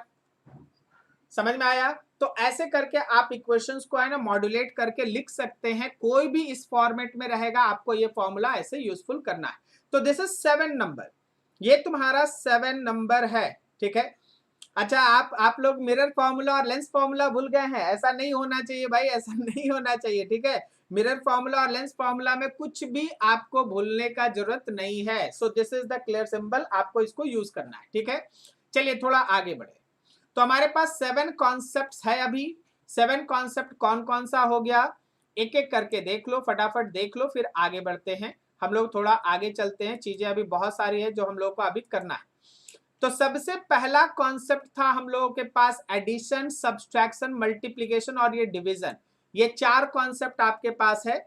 समझ में आया? तो ऐसे करके आप इक्वेशंस को है ना मॉड्यूलेट करके लिख सकते हैं। कोई भी इस फॉर्मेट में रहेगा, आपको ये फॉर्मूला ऐसे यूजफुल करना है। तो दिस इज 7 नंबर, ये तुम्हारा 7 नंबर है। ठीक है, अच्छा आप लोग मिरर फॉर्मूला और लेंस फॉर्मूला भूल गए हैं। ऐसा नहीं होना चाहिए भाई, ऐसा नहीं होना चाहिए। ठीक है, मिरर फॉर्मूला और लेंस फॉर्मूला में कुछ भी आपको भूलने का जरूरत नहीं है। So this is the clear symbol, आपको इसको यूज करना है। ठीक है, चलिए थोड़ा आगे बढ़े। तो हमारे पास 7 कॉन्सेप्ट्स है। अभी 7 कॉन्सेप्ट कौन कौन सा हो गया, एक एक करके देख लो, फटाफट देख लो, फिर आगे बढ़ते हैं। हम लोग थोड़ा आगे चलते हैं, चीजें अभी बहुत सारी है जो हम लोग को अभी करना है। तो सबसे पहला कॉन्सेप्ट था हम लोगों के पास एडिशन, सब्सट्रैक्शन, मल्टीप्लिकेशन और ये डिवीजन। ये 4 कॉन्सेप्ट आपके पास है,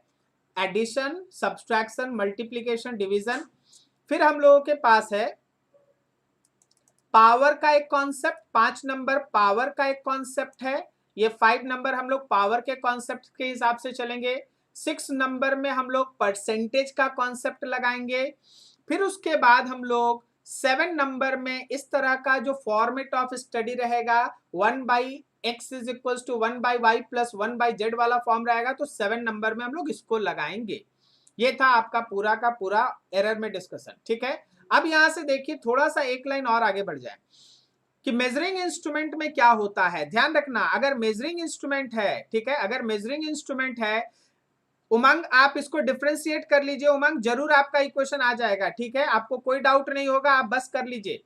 एडिशन, सब्सट्रैक्शन, मल्टीप्लिकेशन, डिवीजन। फिर हम लोगों के पास है पावर का एक कॉन्सेप्ट, 5 नंबर पावर का एक कॉन्सेप्ट है। ये 5 नंबर हम लोग पावर के कॉन्सेप्ट के हिसाब से चलेंगे। 6 नंबर में हम लोग परसेंटेज का कॉन्सेप्ट लगाएंगे। फिर उसके बाद हम लोग 7 नंबर में इस तरह का जो फॉर्मेट ऑफ स्टडी रहेगा, 1/, x is equal to 1/y plus 1/z वाला फॉर्म रहेगा, तो 7 नंबर में हम लोग इसको लगाएंगे। ये था आपका पूरा का पूरा एरर में डिस्कशन, ठीक है। अब यहां से देखिए थोड़ा सा एक लाइन और आगे बढ़ जाए कि मेजरिंग इंस्ट्रूमेंट में क्या होता है। ध्यान रखना, अगर मेजरिंग इंस्ट्रूमेंट है, ठीक है, अगर मेजरिंग इंस्ट्रूमेंट है, उमंग आप इसको डिफ्रेंशिएट कर लीजिए, उमंग जरूर आपका इक्वेशन आ जाएगा, ठीक है, आपको कोई डाउट नहीं होगा, आप बस कर लीजिए।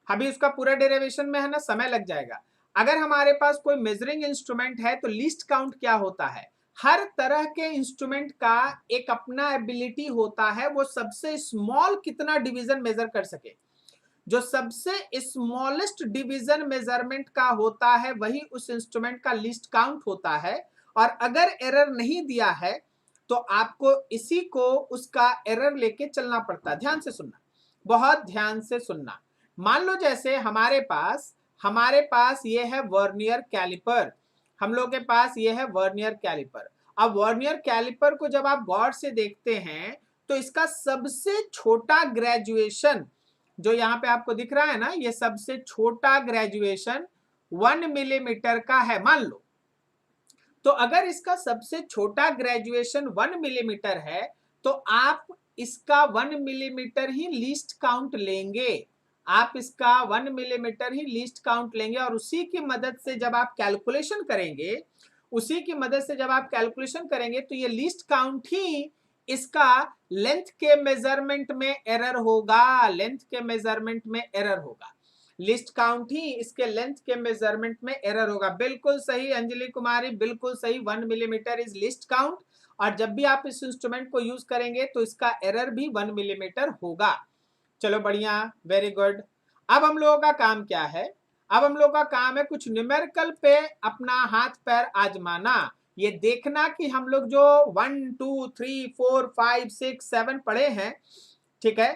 अभी उसका पूरा डेरिवेशन में है ना, समय लग जाएगा। अगर हमारे पास कोई मेजरिंग इंस्ट्रूमेंट है तो लीस्ट काउंट क्या होता है। हर तरह के इंस्ट्रूमेंट का एक अपना एबिलिटी होता है, वो सबसे स्मॉल कितना डिवीजन मेजर कर सके। जो सबसे स्मॉलेस्ट डिवीजन मेजरमेंट का होता है वही उस इंस्ट्रूमेंट का लीस्ट काउंट होता है। और अगर एरर नहीं दिया है तो आपको इसी को उसका एरर लेके चलना पड़ता है। ध्यान से सुनना, बहुत ध्यान से सुनना। मान लो जैसे हमारे पास ये है वर्नियर कैलिपर, हम लोग के पास ये है वर्नियर कैलिपर। अब वर्नियर कैलिपर को जब आप गौर से देखते हैं तो इसका सबसे छोटा ग्रेजुएशन जो यहाँ पे आपको दिख रहा है ना, ये सबसे छोटा ग्रेजुएशन 1 मिलीमीटर का है मान लो। तो अगर इसका सबसे छोटा ग्रेजुएशन 1 मिलीमीटर है तो आप इसका 1 मिलीमीटर ही लीस्ट काउंट लेंगे, आप इसका 1 मिलीमीटर ही लीस्ट काउंट लेंगे। और उसी की मदद से जब आप कैलकुलेशन करेंगे, तो ये लीस्ट काउंट ही इसका लेंथ के मेजरमेंट में एरर होगा, लिस्ट काउंट ही इसके लेंथ के मेजरमेंट में एरर होगा। बिल्कुल सही अंजलि कुमारी, बिल्कुल सही, 1 मिलीमीटर इज लिस्ट काउंट। और जब भी आप इस इंस्ट्रूमेंट को यूज करेंगे तो इसका एरर भी 1 मिलीमीटर होगा। चलो बढ़िया, वेरी गुड। अब हम लोगों का काम क्या है, अब हम लोगों का काम है कुछ न्यूमेरिकल पे अपना हाथ पैर आजमाना, ये देखना कि हम लोग जो 1 2 3 4 5 6 7 पढ़े हैं, ठीक है,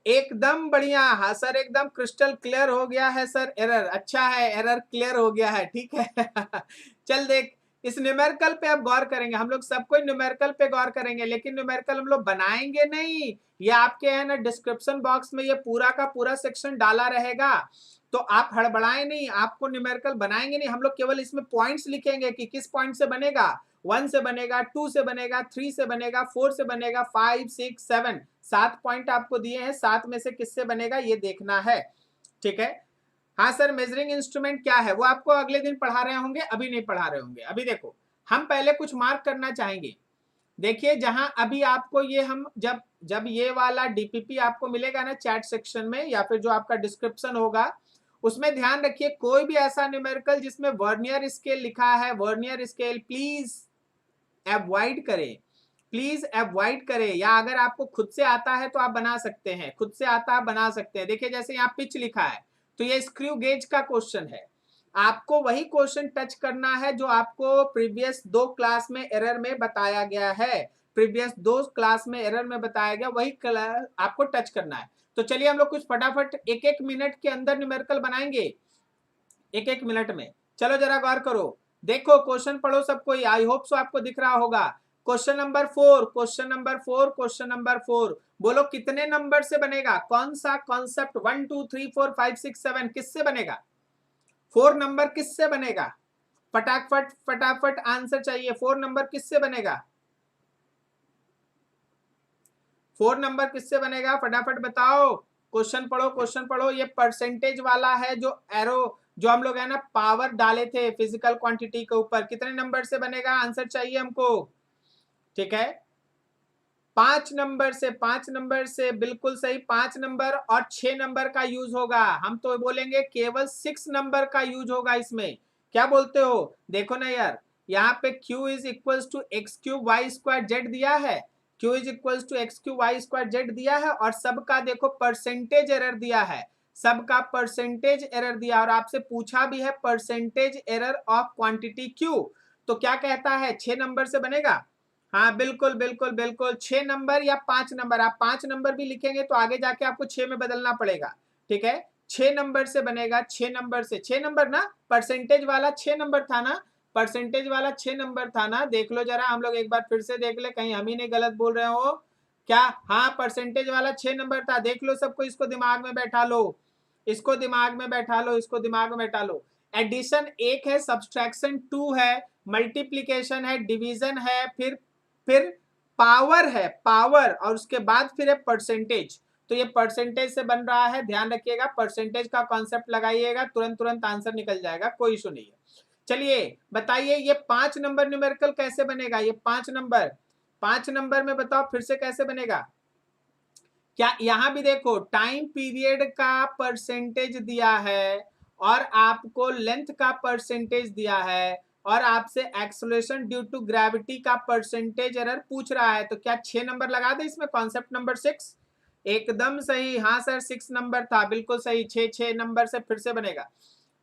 एकदम बढ़िया। हाँ सर, एकदम क्रिस्टल क्लियर हो गया है सर एरर, अच्छा है, एरर क्लियर हो गया है, ठीक है। चल देख, इस न्यूमेरिकल पे अब गौर करेंगे हम लोग, सब कोई न्यूमेरिकल पे गौर करेंगे, लेकिन न्यूमेरिकल हम लोग बनाएंगे नहीं। ये आपके है ना डिस्क्रिप्शन बॉक्स में ये पूरा का पूरा सेक्शन डाला रहेगा, तो आप हड़बड़ाएं नहीं, आपको न्यूमेरिकल बनाएंगे नहीं, हम लोग केवल इसमें पॉइंट्स लिखेंगे कि किस पॉइंट से बनेगा, 1 से बनेगा, 2 से बनेगा, 3 से बनेगा, 4 से बनेगा, 5 6 7, 7 पॉइंट आपको दिए हैं, 7 में से किससे बनेगा ये देखना है, ठीक है। हाँ सर, मेजरिंग इंस्ट्रूमेंट क्या है वो आपको अगले दिन पढ़ा रहे होंगे, अभी नहीं पढ़ा रहे होंगे। अभी देखो, हम पहले कुछ मार्क करना चाहेंगे। देखिए जहां अभी आपको ये हम जब ये वाला डीपीपी आपको मिलेगा ना चैट सेक्शन में, या फिर जो आपका डिस्क्रिप्शन होगा उसमें ध्यान रखिए, कोई भी ऐसा न्यूमेरिकल जिसमें वर्नियर स्केल लिखा है, वर्नियर स्केल प्लीज अवॉइड करें, प्लीज अवॉइड करें। या अगर आपको खुद से आता है तो आप बना सकते हैं, खुद से आता है बना सकते हैं। देखिए जैसे यहाँ पिच लिखा है तो ये स्क्रू गेज का क्वेश्चन है, आपको वही क्वेश्चन टच करना है जो आपको प्रीवियस 2 क्लास में एरर में बताया गया है, प्रीवियस 2 क्लास में एरर में बताया गया वही आपको टच करना है। तो चलिए हम लोग कुछ फटाफट 1-1 मिनट के अंदर न्यूमेरिकल बनाएंगे, 1-1 मिनट में। चलो जरा गौर करो, देखो क्वेश्चन पढ़ो सबको, आई होप सो आपको दिख रहा होगा। क्वेश्चन नंबर 4 बोलो कितने नंबर से बनेगा, कौन सा कॉन्सेप्ट 1 2 3 4 5 6 7 किससे बनेगा, 4 नंबर किससे बनेगा, फटाफट फटाफट आंसर चाहिए, 4 नंबर किससे बनेगा, 4 नंबर किससे बनेगा, फटाफट बताओ। क्वेश्चन पढ़ो, ये परसेंटेज वाला है जो एरो जो हम लोग है ना पावर डाले थे फिजिकल क्वांटिटी के ऊपर, कितने नंबर से बनेगा, आंसर चाहिए हमको, ठीक है। 5 नंबर से बिल्कुल सही, 5 नंबर और 6 नंबर का यूज होगा। हम तो बोलेंगे केवल 6 नंबर का यूज होगा इसमें, क्या बोलते हो। देखो ना यार, यहाँ पे q is equal to X cube Y square Z दिया है, q is equal to X cube Y square Z दिया है, और सबका देखो परसेंटेज एरर दिया है, सबका परसेंटेज एरर दिया, और आपसे पूछा भी है percentage error of quantity q, तो क्या कहता है 6 नंबर से बनेगा। हाँ बिल्कुल बिल्कुल बिल्कुल, 6 नंबर या 5 नंबर, आप 5 नंबर भी लिखेंगे तो आगे जाके आपको 6 में बदलना पड़ेगा, ठीक है। 6 नंबर से बनेगा, 6 नंबर से, 6 नंबर ना, परसेंटेज वाला 6 नंबर था ना, परसेंटेज वाला 6 नंबर था ना, देख लो जरा, हम लोग एक बार फिर से देख ले, कहीं हम ही नहीं गलत बोल रहे हो क्या। हाँ परसेंटेज वाला 6 नंबर था, देख लो सबको, इसको दिमाग में बैठा लो, इसको दिमाग में बैठा लो, इसको दिमाग में बैठा लो। एडिशन 1 है, सब्सट्रैक्शन 2 है, मल्टीप्लीकेशन है, डिवीजन है, फिर पावर है, पावर, और उसके बाद फिर है परसेंटेज। तो ये परसेंटेज से बन रहा है, ध्यान रखिएगा, परसेंटेज का कॉन्सेप्ट लगाइएगा, तुरंत आंसर निकल जाएगा, कोई इशू नहीं है। चलिए बताइए ये 5 नंबर न्यूमेरिकल कैसे बनेगा, ये 5 नंबर में बताओ फिर से कैसे बनेगा। क्या यहां भी देखो टाइम पीरियड का परसेंटेज दिया है और आपको लेंथ का परसेंटेज दिया है और आपसे एक्सेलरेशन ड्यू टू ग्रेविटी का परसेंटेज एरर पूछ रहा है, तो क्या 6 नंबर लगा दे इसमें, कॉन्सेप्ट नंबर 6? एकदम सही, हाँ सर 6 नंबर था, बिल्कुल सही, 6 नंबर से फिर से बनेगा,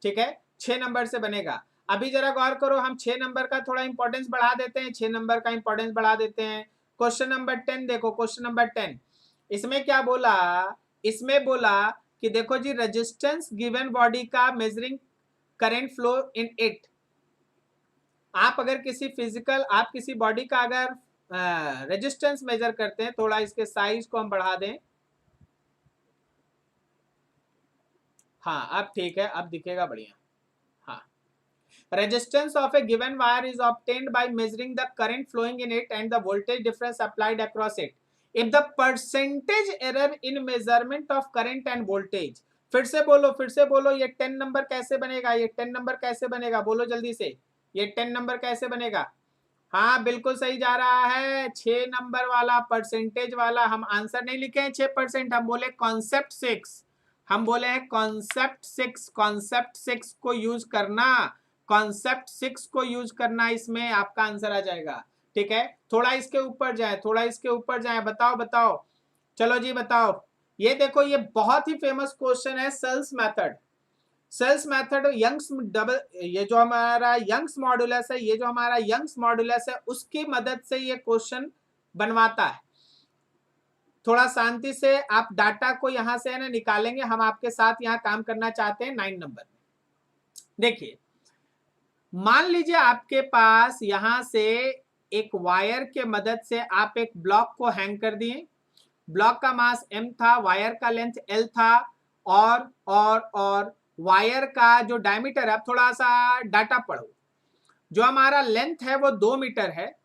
ठीक है, 6 नंबर से बनेगा। अभी जरा गौर करो, हम 6 नंबर का थोड़ा इंपॉर्टेंस बढ़ा देते हैं, 6 नंबर का इंपॉर्टेंस बढ़ा देते हैं। क्वेश्चन नंबर 10 देखो, क्वेश्चन नंबर 10, इसमें क्या बोला, इसमें बोला कि देखो जी, रेजिस्टेंस गिवन बॉडी का measuring current flow in it. आप अगर किसी बॉडी का अगर रेजिस्टेंस मेजर करते हैं, थोड़ा इसके साइज को हम बढ़ा दें, हाँ अब ठीक है, अब दिखेगा बढ़िया। हाँ, resistance of a given wire is obtained by measuring the current flowing in it and the voltage difference applied across it. If the percentage error in measurement of current and voltage, फिर से बोलो, ये 10 number कैसे बनेगा, ये 10 number कैसे बनेगा, बोलो जल्दी से, ये 10 नंबर कैसे बनेगा। हाँ बिल्कुल सही जा रहा है, 6 नंबर वाला, परसेंटेज वाला। हम आंसर नहीं लिखे हैं 6%, हम बोले कॉन्सेप्ट 6, हम बोले हैं कॉन्सेप्ट 6, कॉन्सेप्ट 6 को यूज करना, कॉन्सेप्ट 6 को यूज करना, इसमें आपका आंसर आ जाएगा, ठीक है। थोड़ा इसके ऊपर जाए, थोड़ा इसके ऊपर जाए, बताओ, चलो जी बताओ। ये देखो, ये बहुत ही फेमस क्वेश्चन है, Searle's method, Searle's method, Young's double, ये जो हमारा यंग्स मॉडुलस है, ये जो हमारा यंग्स मॉडुलस है, उसकी मदद से ये क्वेश्चन बनवाता है। थोड़ा शांति से आप डाटा को यहां से है ना निकालेंगे, हम आपके साथ यहां काम करना चाहते हैं 9 नंबर में। देखिए, मान लीजिए आपके पास यहां से एक वायर के मदद से आप एक ब्लॉक को हैंग कर दिए, ब्लॉक का मास m था, वायर का लेंथ l था, और वायर का जो डायमीटर है, अब थोड़ा सा डाटा पढ़ो, जो हमारा लेंथ है वो 2 मीटर है,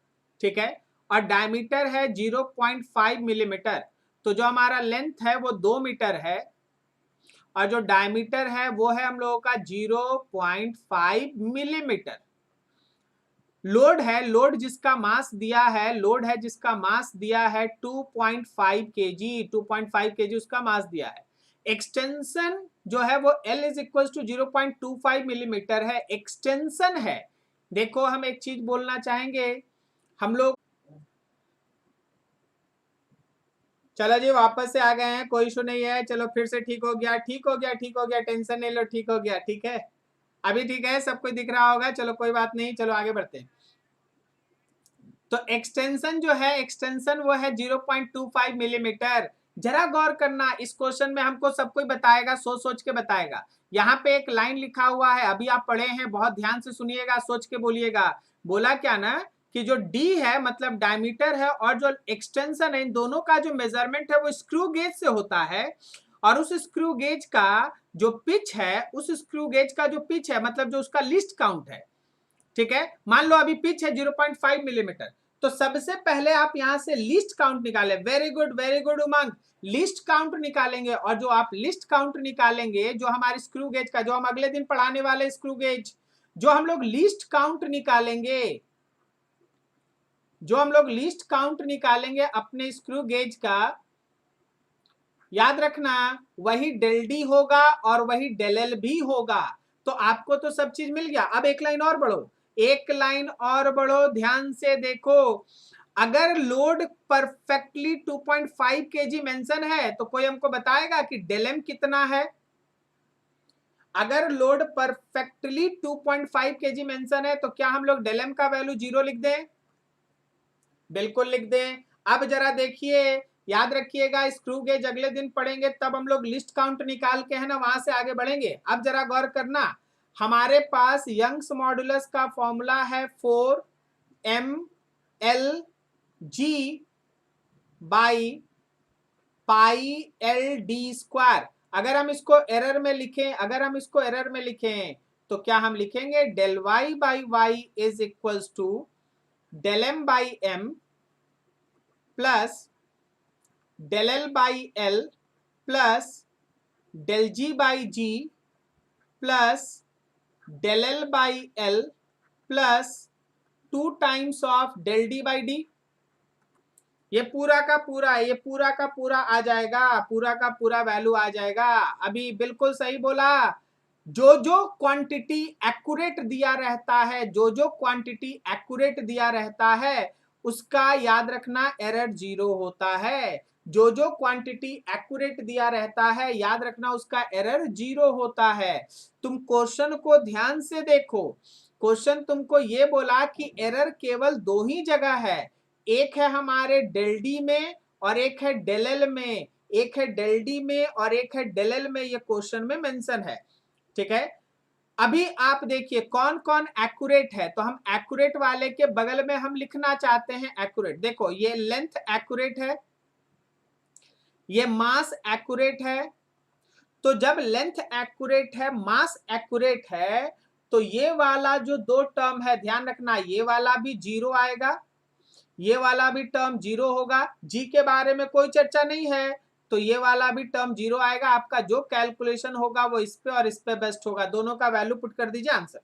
ठीक है, और डायमीटर है 0.5 मिलीमीटर। तो जो हमारा लेंथ है वो 2 मीटर है और जो डायमीटर है वो है हम लोगों का 0.5 मिलीमीटर। लोड है, लोड जिसका मास दिया है, लोड है जिसका मास दिया है 2.5 केजी, 2.5 केजी उसका मास दिया है। एक्सटेंशन जो है वो L is equal to 0.25 millimetre है, एक्सटेंशन है। देखो हम एक चीज बोलना चाहेंगे, हम लोग, चलो जी वापस से आ गए हैं, कोई इशू नहीं है, चलो फिर से ठीक हो गया, टेंशन नहीं लो, ठीक हो गया, ठीक है, अभी ठीक है, सब कुछ दिख रहा होगा, चलो कोई बात नहीं, चलो आगे बढ़ते हैं। तो एक्सटेंशन जो है, एक्सटेंशन वो है 0.25 मिलीमीटर। जरा गौर करना, इस क्वेश्चन में हमको सब कुछ बताएगा, सोच सोच के बताएगा। यहाँ पे एक लाइन लिखा हुआ है, अभी आप पढ़े हैं, बहुत ध्यान से सुनिएगा, सोच के बोलिएगा। बोला क्या ना कि जो D है मतलब डायमीटर है और जो एक्सटेंशन है, इन दोनों का जो मेजरमेंट है वो स्क्रू गेज से होता है, और उस स्क्रू गेज का जो पिच है, उस स्क्रू गेज का जो पिच है मतलब जो उसका लिस्ट काउंट है, ठीक है, मान लो अभी पिच है 0.5 मिलीमीटर, तो सबसे पहले आप यहां से लिस्ट काउंट निकालें। वेरी गुड उमंग, लिस्ट काउंट निकालेंगे, और जो आप लिस्ट काउंट निकालेंगे, जो हमारे स्क्रू गेज का, जो हम अगले दिन पढ़ाने वाले स्क्रू गेज, जो हम लोग लिस्ट काउंट निकालेंगे, जो हम लोग लिस्ट काउंट निकालेंगे अपने स्क्रू गेज का, याद रखना वही डेल डी होगा और वही डेल एल भी होगा। तो आपको तो सब चीज मिल गया। अब एक लाइन और बढ़ो, एक लाइन और बढ़ो, ध्यान से देखो। अगर लोड परफेक्टली 2.5 केजी मेंशन है तो कोई हमको बताएगा कि डेल एम कितना है। अगर लोड परफेक्टली 2.5 केजी मेंशन है तो क्या हम लोग डेल एम का वैल्यू 0 लिख दें? बिल्कुल लिख दें। अब जरा देखिए, याद रखिएगा, स्क्रू गेज अगले दिन पढ़ेंगे, तब हम लोग लिस्ट काउंट निकाल के है ना वहां से आगे बढ़ेंगे। अब जरा गौर करना, हमारे पास यंग्स मॉडुलस का फॉर्मूला है 4mLg by pi LD square. अगर हम इसको एरर में लिखें, तो क्या हम लिखेंगे del Y by Y is equals to del M by M plus del L by L plus del G by G plus del L by L plus 2 times of del D by D. ये पूरा का पूरा आ जाएगा, पूरा का पूरा value आ जाएगा। अभी बिल्कुल सही बोला। जो जो क्वांटिटी एक्यूरेट दिया रहता है, जो जो क्वांटिटी एक्यूरेट दिया रहता है उसका याद रखना एरर 0 होता है। जो जो क्वांटिटी एक्यूरेट दिया रहता है याद रखना उसका एरर 0 होता है। तुम क्वेश्चन को ध्यान से देखो। क्वेश्चन तुमको ये बोला कि एरर केवल 2 ही जगह है, एक है हमारे डेल डी में और एक है डेल एल में, एक है डेल डी में और एक है डेल एल में, ये क्वेश्चन में मेंशन है। ठीक है, अभी आप देखिए कौन कौन एक्यूरेट है, तो हम एक्यूरेट वाले के बगल में हम लिखना चाहते हैं एक्यूरेट। देखो ये लेंथ एक्यूरेट है, ये मास एक्यूरेट है। तो जब लेंथ एक्यूरेट है, मास एक्यूरेट है, तो ये वाला जो 2 टर्म है ध्यान रखना, ये वाला भी 0 आएगा, ये वाला भी टर्म 0 होगा। जी के बारे में कोई चर्चा नहीं है, तो ये वाला भी टर्म 0 आएगा। आपका जो कैलकुलेशन होगा वो इस पे और इस पे बेस्ट होगा। दोनों का वैल्यू पुट कर दीजिए, आंसर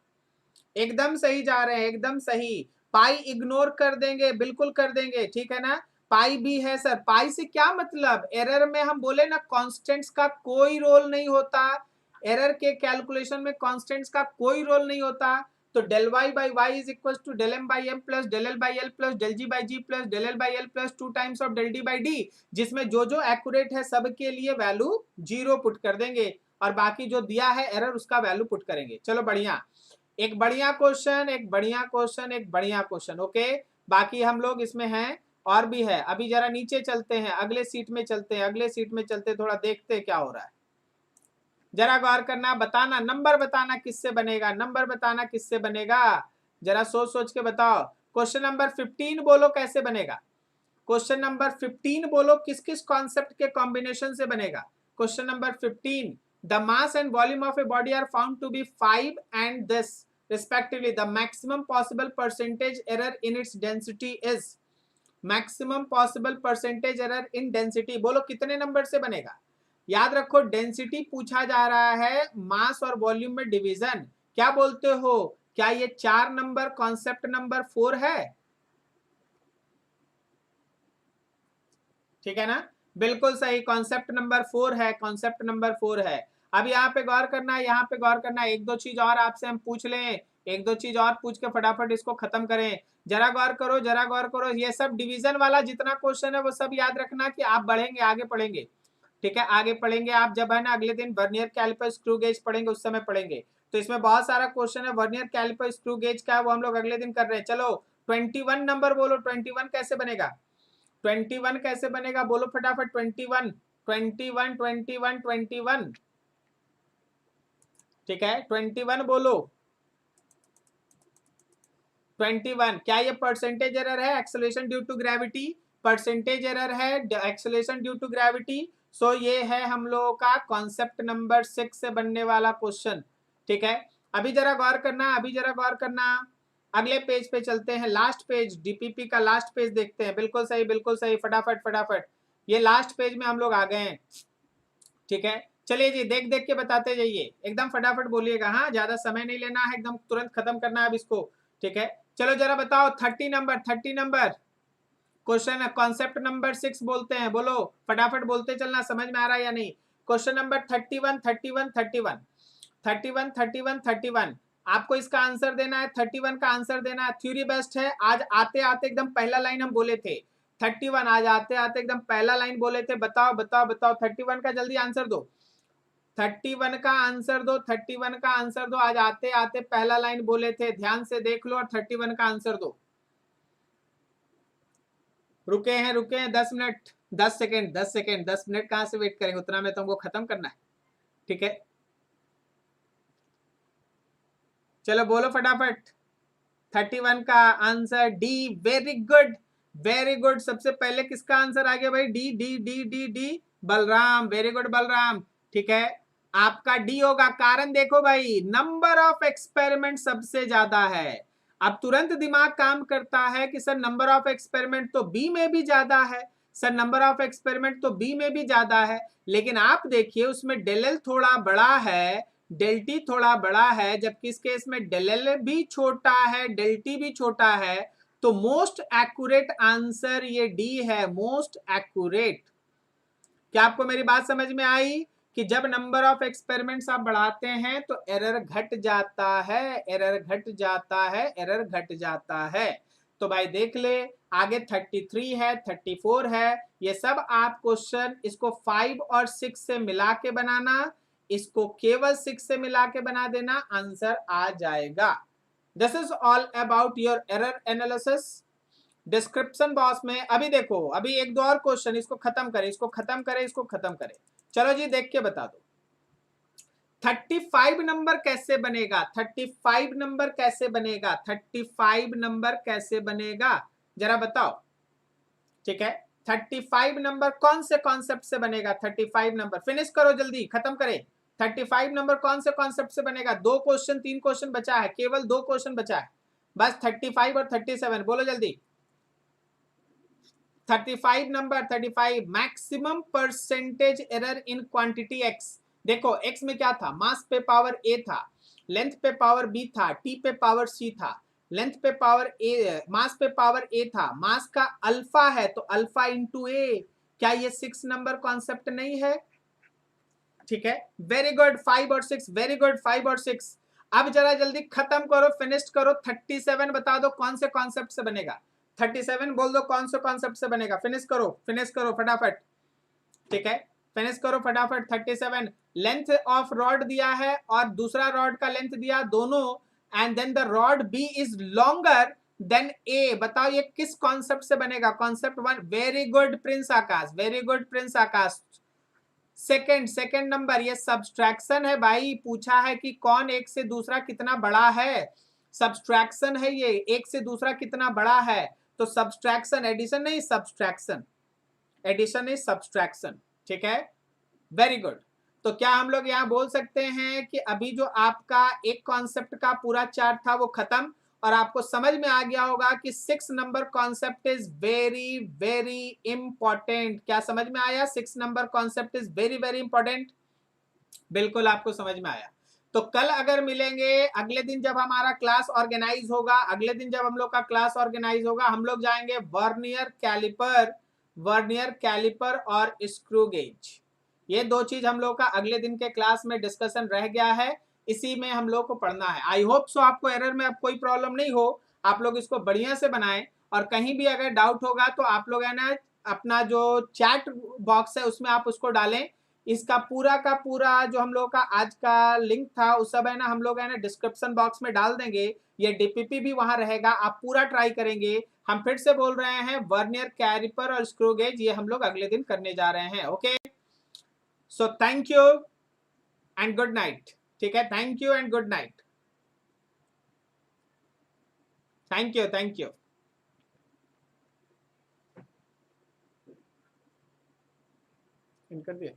एकदम सही जा रहे हैं, एकदम सही। पाई इग्नोर कर देंगे, बिल्कुल कर देंगे, ठीक है ना। पाई भी है सर, पाई से क्या मतलब, एरर में हम बोले ना कांस्टेंट्स का कोई रोल नहीं होता, एरर के कैलकुलेशन में कांस्टेंट्स का कोई रोल नहीं होता। तो del Y by Y is equal to del M by M plus del L by L plus del G by G plus del L by L plus 2 times of del D by D, जिसमें जो जो accurate है सब के लिए value 0 put कर देंगे और बाकी जो दिया है एरर उसका वैल्यू पुट करेंगे। चलो बढ़िया, एक बढ़िया क्वेश्चन, एक बढ़िया क्वेश्चन, एक बढ़िया क्वेश्चन। ओके, बाकी हम लोग इसमें हैं और भी है। अभी जरा नीचे चलते हैं, अगले सीट में चलते हैं, अगले सीट में चलते थोड़ा देखते हैं क्या हो रहा है। जरा गौर करना, बताना नंबर, बताना किससे बनेगा, नंबर बताना किससे बनेगा, जरा सोच सोच के बताओ। क्वेश्चन नंबर 15 बोलो कैसे बनेगा, क्वेश्चन नंबर 15 बोलो किस किस कॉन्सेप्ट के कॉम्बिनेशन से बनेगा। Question number 15, the mass and volume of a body are found to be 5 and this respectively, the maximum possible percentage error in its density is, maximum possible percentage error in density बोलो कितने number से बनेगा। याद रखो density पूछा जा रहा है, मास और वॉल्यूम में डिवीजन। क्या बोलते हो, क्या ये 4 नंबर कॉन्सेप्ट नंबर 4 है? ठीक है ना, बिल्कुल सही, कॉन्सेप्ट नंबर 4 है, कॉन्सेप्ट नंबर 4 है। अब यहाँ पे गौर करना है, यहाँ पे गौर करना है। एक दो चीज और आपसे हम पूछ लें, एक दो चीज और पूछ के फटाफट इसको खत्म करें। जरा गौर करो, जरा गौर करो, ये सब डिवीजन वाला जितना क्वेश्चन है वो सब याद रखना कि आप बढ़ेंगे आगे पढ़ेंगे। ठीक है, आगे पढ़ेंगे आप, जब है ना अगले दिन वर्नियर कैलिपर स्क्रू गेज पढ़ेंगे उस समय पढ़ेंगे। तो इसमें बहुत सारा क्वेश्चन है, वर्नियर कैलिपर स्क्रू गेज का वो हम लोग अगले दिन कर रहे हैं। चलो 21 नंबर बोलो, 21 कैसे बनेगा, 21 कैसे बनेगा बोलो फटाफट। 21 21 21 21, ठीक है 21 बोलो। 21 क्या ये परसेंटेज एरर है, acceleration due to gravity, percentage error है acceleration due to gravity. So ये है हम लोगों का कॉन्सेप्ट नंबर 6 से बनने वाला क्वेश्चन। ठीक है, अभी जरा गौर करना, अभी जरा गौर करना, अगले पेज पे चलते हैं, लास्ट पेज, डीपीपी का लास्ट पेज देखते हैं। बिल्कुल सही, बिल्कुल सही, फटाफट फटाफट, ये लास्ट पेज में हम लोग आ गए हैं। ठीक है, चलिए जी, देख देख के बताते जाइए, एकदम फटाफट बोलिएगा, हाँ ज्यादा समय नहीं लेना है, एकदम तुरंत खत्म करना है अब इसको। ठीक है, चलो जरा बताओ 30 नंबर, 30 नंबर क्वेश्चन है, कॉन्सेप्ट नंबर 6 बोलते हैं, बोलो फटाफट बोलते चलना, समझ में आ रहा है या नहीं। क्वेश्चन नंबर 31 31 31 31 31 31, आपको इसका आंसर देना है, 31 का आंसर देना है। थ्योरी बेस्ट है, आज आते आते एकदम पहला लाइन हम बोले थे 31, आज आते आते एकदम पहला लाइन बोले थे। बताओ बताओ बताओ, 31 का जल्दी आंसर दो, 31 का आंसर दो, 31 का आंसर दो, आज आते आते पहला लाइन बोले थे, ध्यान से देख लो और 31 का आंसर दो। रुके हैं, रुके हैं 10 मिनट, 10 सेकेंड, 10 सेकेंड, 10 मिनट कहां से वेट करेंगे, उतना में तुमको खत्म करना है। ठीक है, चलो बोलो फटाफट, 31 का answer D, very good, very good. सबसे पहले किसका आंसर आ गया भाई, D D D D D, Balram, very good Balram. ठीक है, आपका डी होगा। कारण देखो भाई, नंबर ऑफ एक्सपेरिमेंट सबसे ज्यादा है। अब तुरंत दिमाग काम करता है कि सर नंबर ऑफ एक्सपेरिमेंट तो बी में भी ज्यादा है, सर नंबर ऑफ एक्सपेरिमेंट तो बी में भी ज्यादा है। लेकिन आप देखिए उसमें डेल एल थोड़ा बड़ा है, डेल टी थोड़ा बड़ा है, जबकि इस केस में डेल एल भी छोटा है, डेल टी भी छोटा है। तो मोस्ट एक्यूरेट आंसर ये डी है, मोस्ट एक्यूरेट। क्या आपको मेरी बात समझ में आई कि जब नंबर ऑफ एक्सपेरिमेंट्स आप बढ़ाते हैं तो एरर घट जाता है, एरर घट जाता है, एरर घट जाता है। तो भाई देख ले, आगे 33 है, 34 है, ये सब आप क्वेश्चन इसको 5 और 6 से मिला के बनाना, इसको केवल 6 से मिला के बना देना, आंसर आ जाएगा। This is all about your error analysis. Description box में अभी देखो, अभी एक दो और क्वेश्चन, इसको खत्म करें, इसको खत्म करें, इसको खत्म करें। चलो जी देख के बता दो 35 नंबर कैसे बनेगा, 35 नंबर कैसे बनेगा, 35 नंबर कैसे बनेगा, जरा बताओ। ठीक है, 35 नंबर कौन से कॉन्सेप्ट से बनेगा? 35 नंबर फिनिश करो, जल्दी खत्म करें। 35 नंबर कौन से कॉन्सेप्ट से बनेगा? 2 क्वेश्चन 3 क्वेश्चन बचा है, केवल 2 क्वेश्चन बचा है बस, 35 और 37। बोलो जल्दी। 35 number, 35 maximum percentage error in quantity x. देखो एक्स में क्या था? मास पे पावर ए था, लेंथ पे पावर बी था, टी पे पावर सी था, लेंथ पे पावर ए, मास पे पावर ए था, मास का अल्फा है तो अल्फा इंटू ए। क्या ये 6 नंबर कॉन्सेप्ट नहीं है? ठीक है, वेरी गुड 5 और 6, वेरी गुड 5 और 6। अब जरा जल्दी खत्म करो, फिनिश करो। 37 बता दो कौन से कॉन्सेप्ट से बनेगा? 37 बोल दो कौन से कॉन्सेप्ट से बनेगा? फिनिश करो फटाफट। ठीक है, फिनिश करो फटाफट। 37 लेंथ ऑफ रॉड दिया है और दूसरा रॉड का लेंथ दिया, दोनों, and then the rod b is longer than a. बताओ ये किस कॉन्सेप्ट से बनेगा? Concept 1। Very good Prince Akash, very good Prince Akash. Second number, ये सब्सट्रैक्शन है भाई। पूछा है कि कौन एक से दूसरा कितना बड़ा है, सब्सट्रैक्शन है ये, एक से दूसरा कितना बड़ा है। तो सब्सट्रैक्शन, एडिशन नहीं सब्सट्रैक्शन, एडिशन नहीं सब्सट्रैक्शन। ठीक है, वेरी गुड। तो क्या हम लोग यहाँ बोल सकते हैं कि अभी जो आपका एक कॉन्सेप्ट का पूरा चार्ट था वो खत्म, और आपको समझ में आ गया होगा कि 6 number concept is very very important. क्या समझ में आया? 6 number concept is very very important. बिल्कुल आपको समझ में आया। तो कल अगर मिलेंगे, अगले दिन जब हमारा क्लास ऑर्गेनाइज होगा, अगले दिन जब हम लोग का क्लास ऑर्गेनाइज होगा, हम लोग जाएंगे वर्नियर कैलिपर, वर्नियर कैलिपर और स्क्रू गेज। ये 2 चीज हम लोग का अगले दिन के क्लास में डिस्कशन रह गया है, इसी में हम लोग को पढ़ना है। आई होप सो आपको एरर में अब कोई प्रॉब्लम नहीं हो, आप लोग इसको बढ़िया से बनाएं। और कहीं भी अगर डाउट होगा तो आप लोग है ना अपना जो चैट बॉक्स है उसमें आप उसको डालें। इसका पूरा का पूरा जो हम लोग का आज का लिंक था उस सब है ना हम लोग है ना डिस्क्रिप्शन बॉक्स में डाल देंगे, ये डीपीपी भी वहां रहेगा, आप पूरा ट्राई करेंगे। हम फिर से बोल रहे हैं वर्नियर कैलिपर और स्क्रू गेज ये हम लोग अगले दिन करने जा रहे हैं। Okay, so thank you and good night. ठीक है, thank you and good night. Thank you, thank you. इन कर दिया।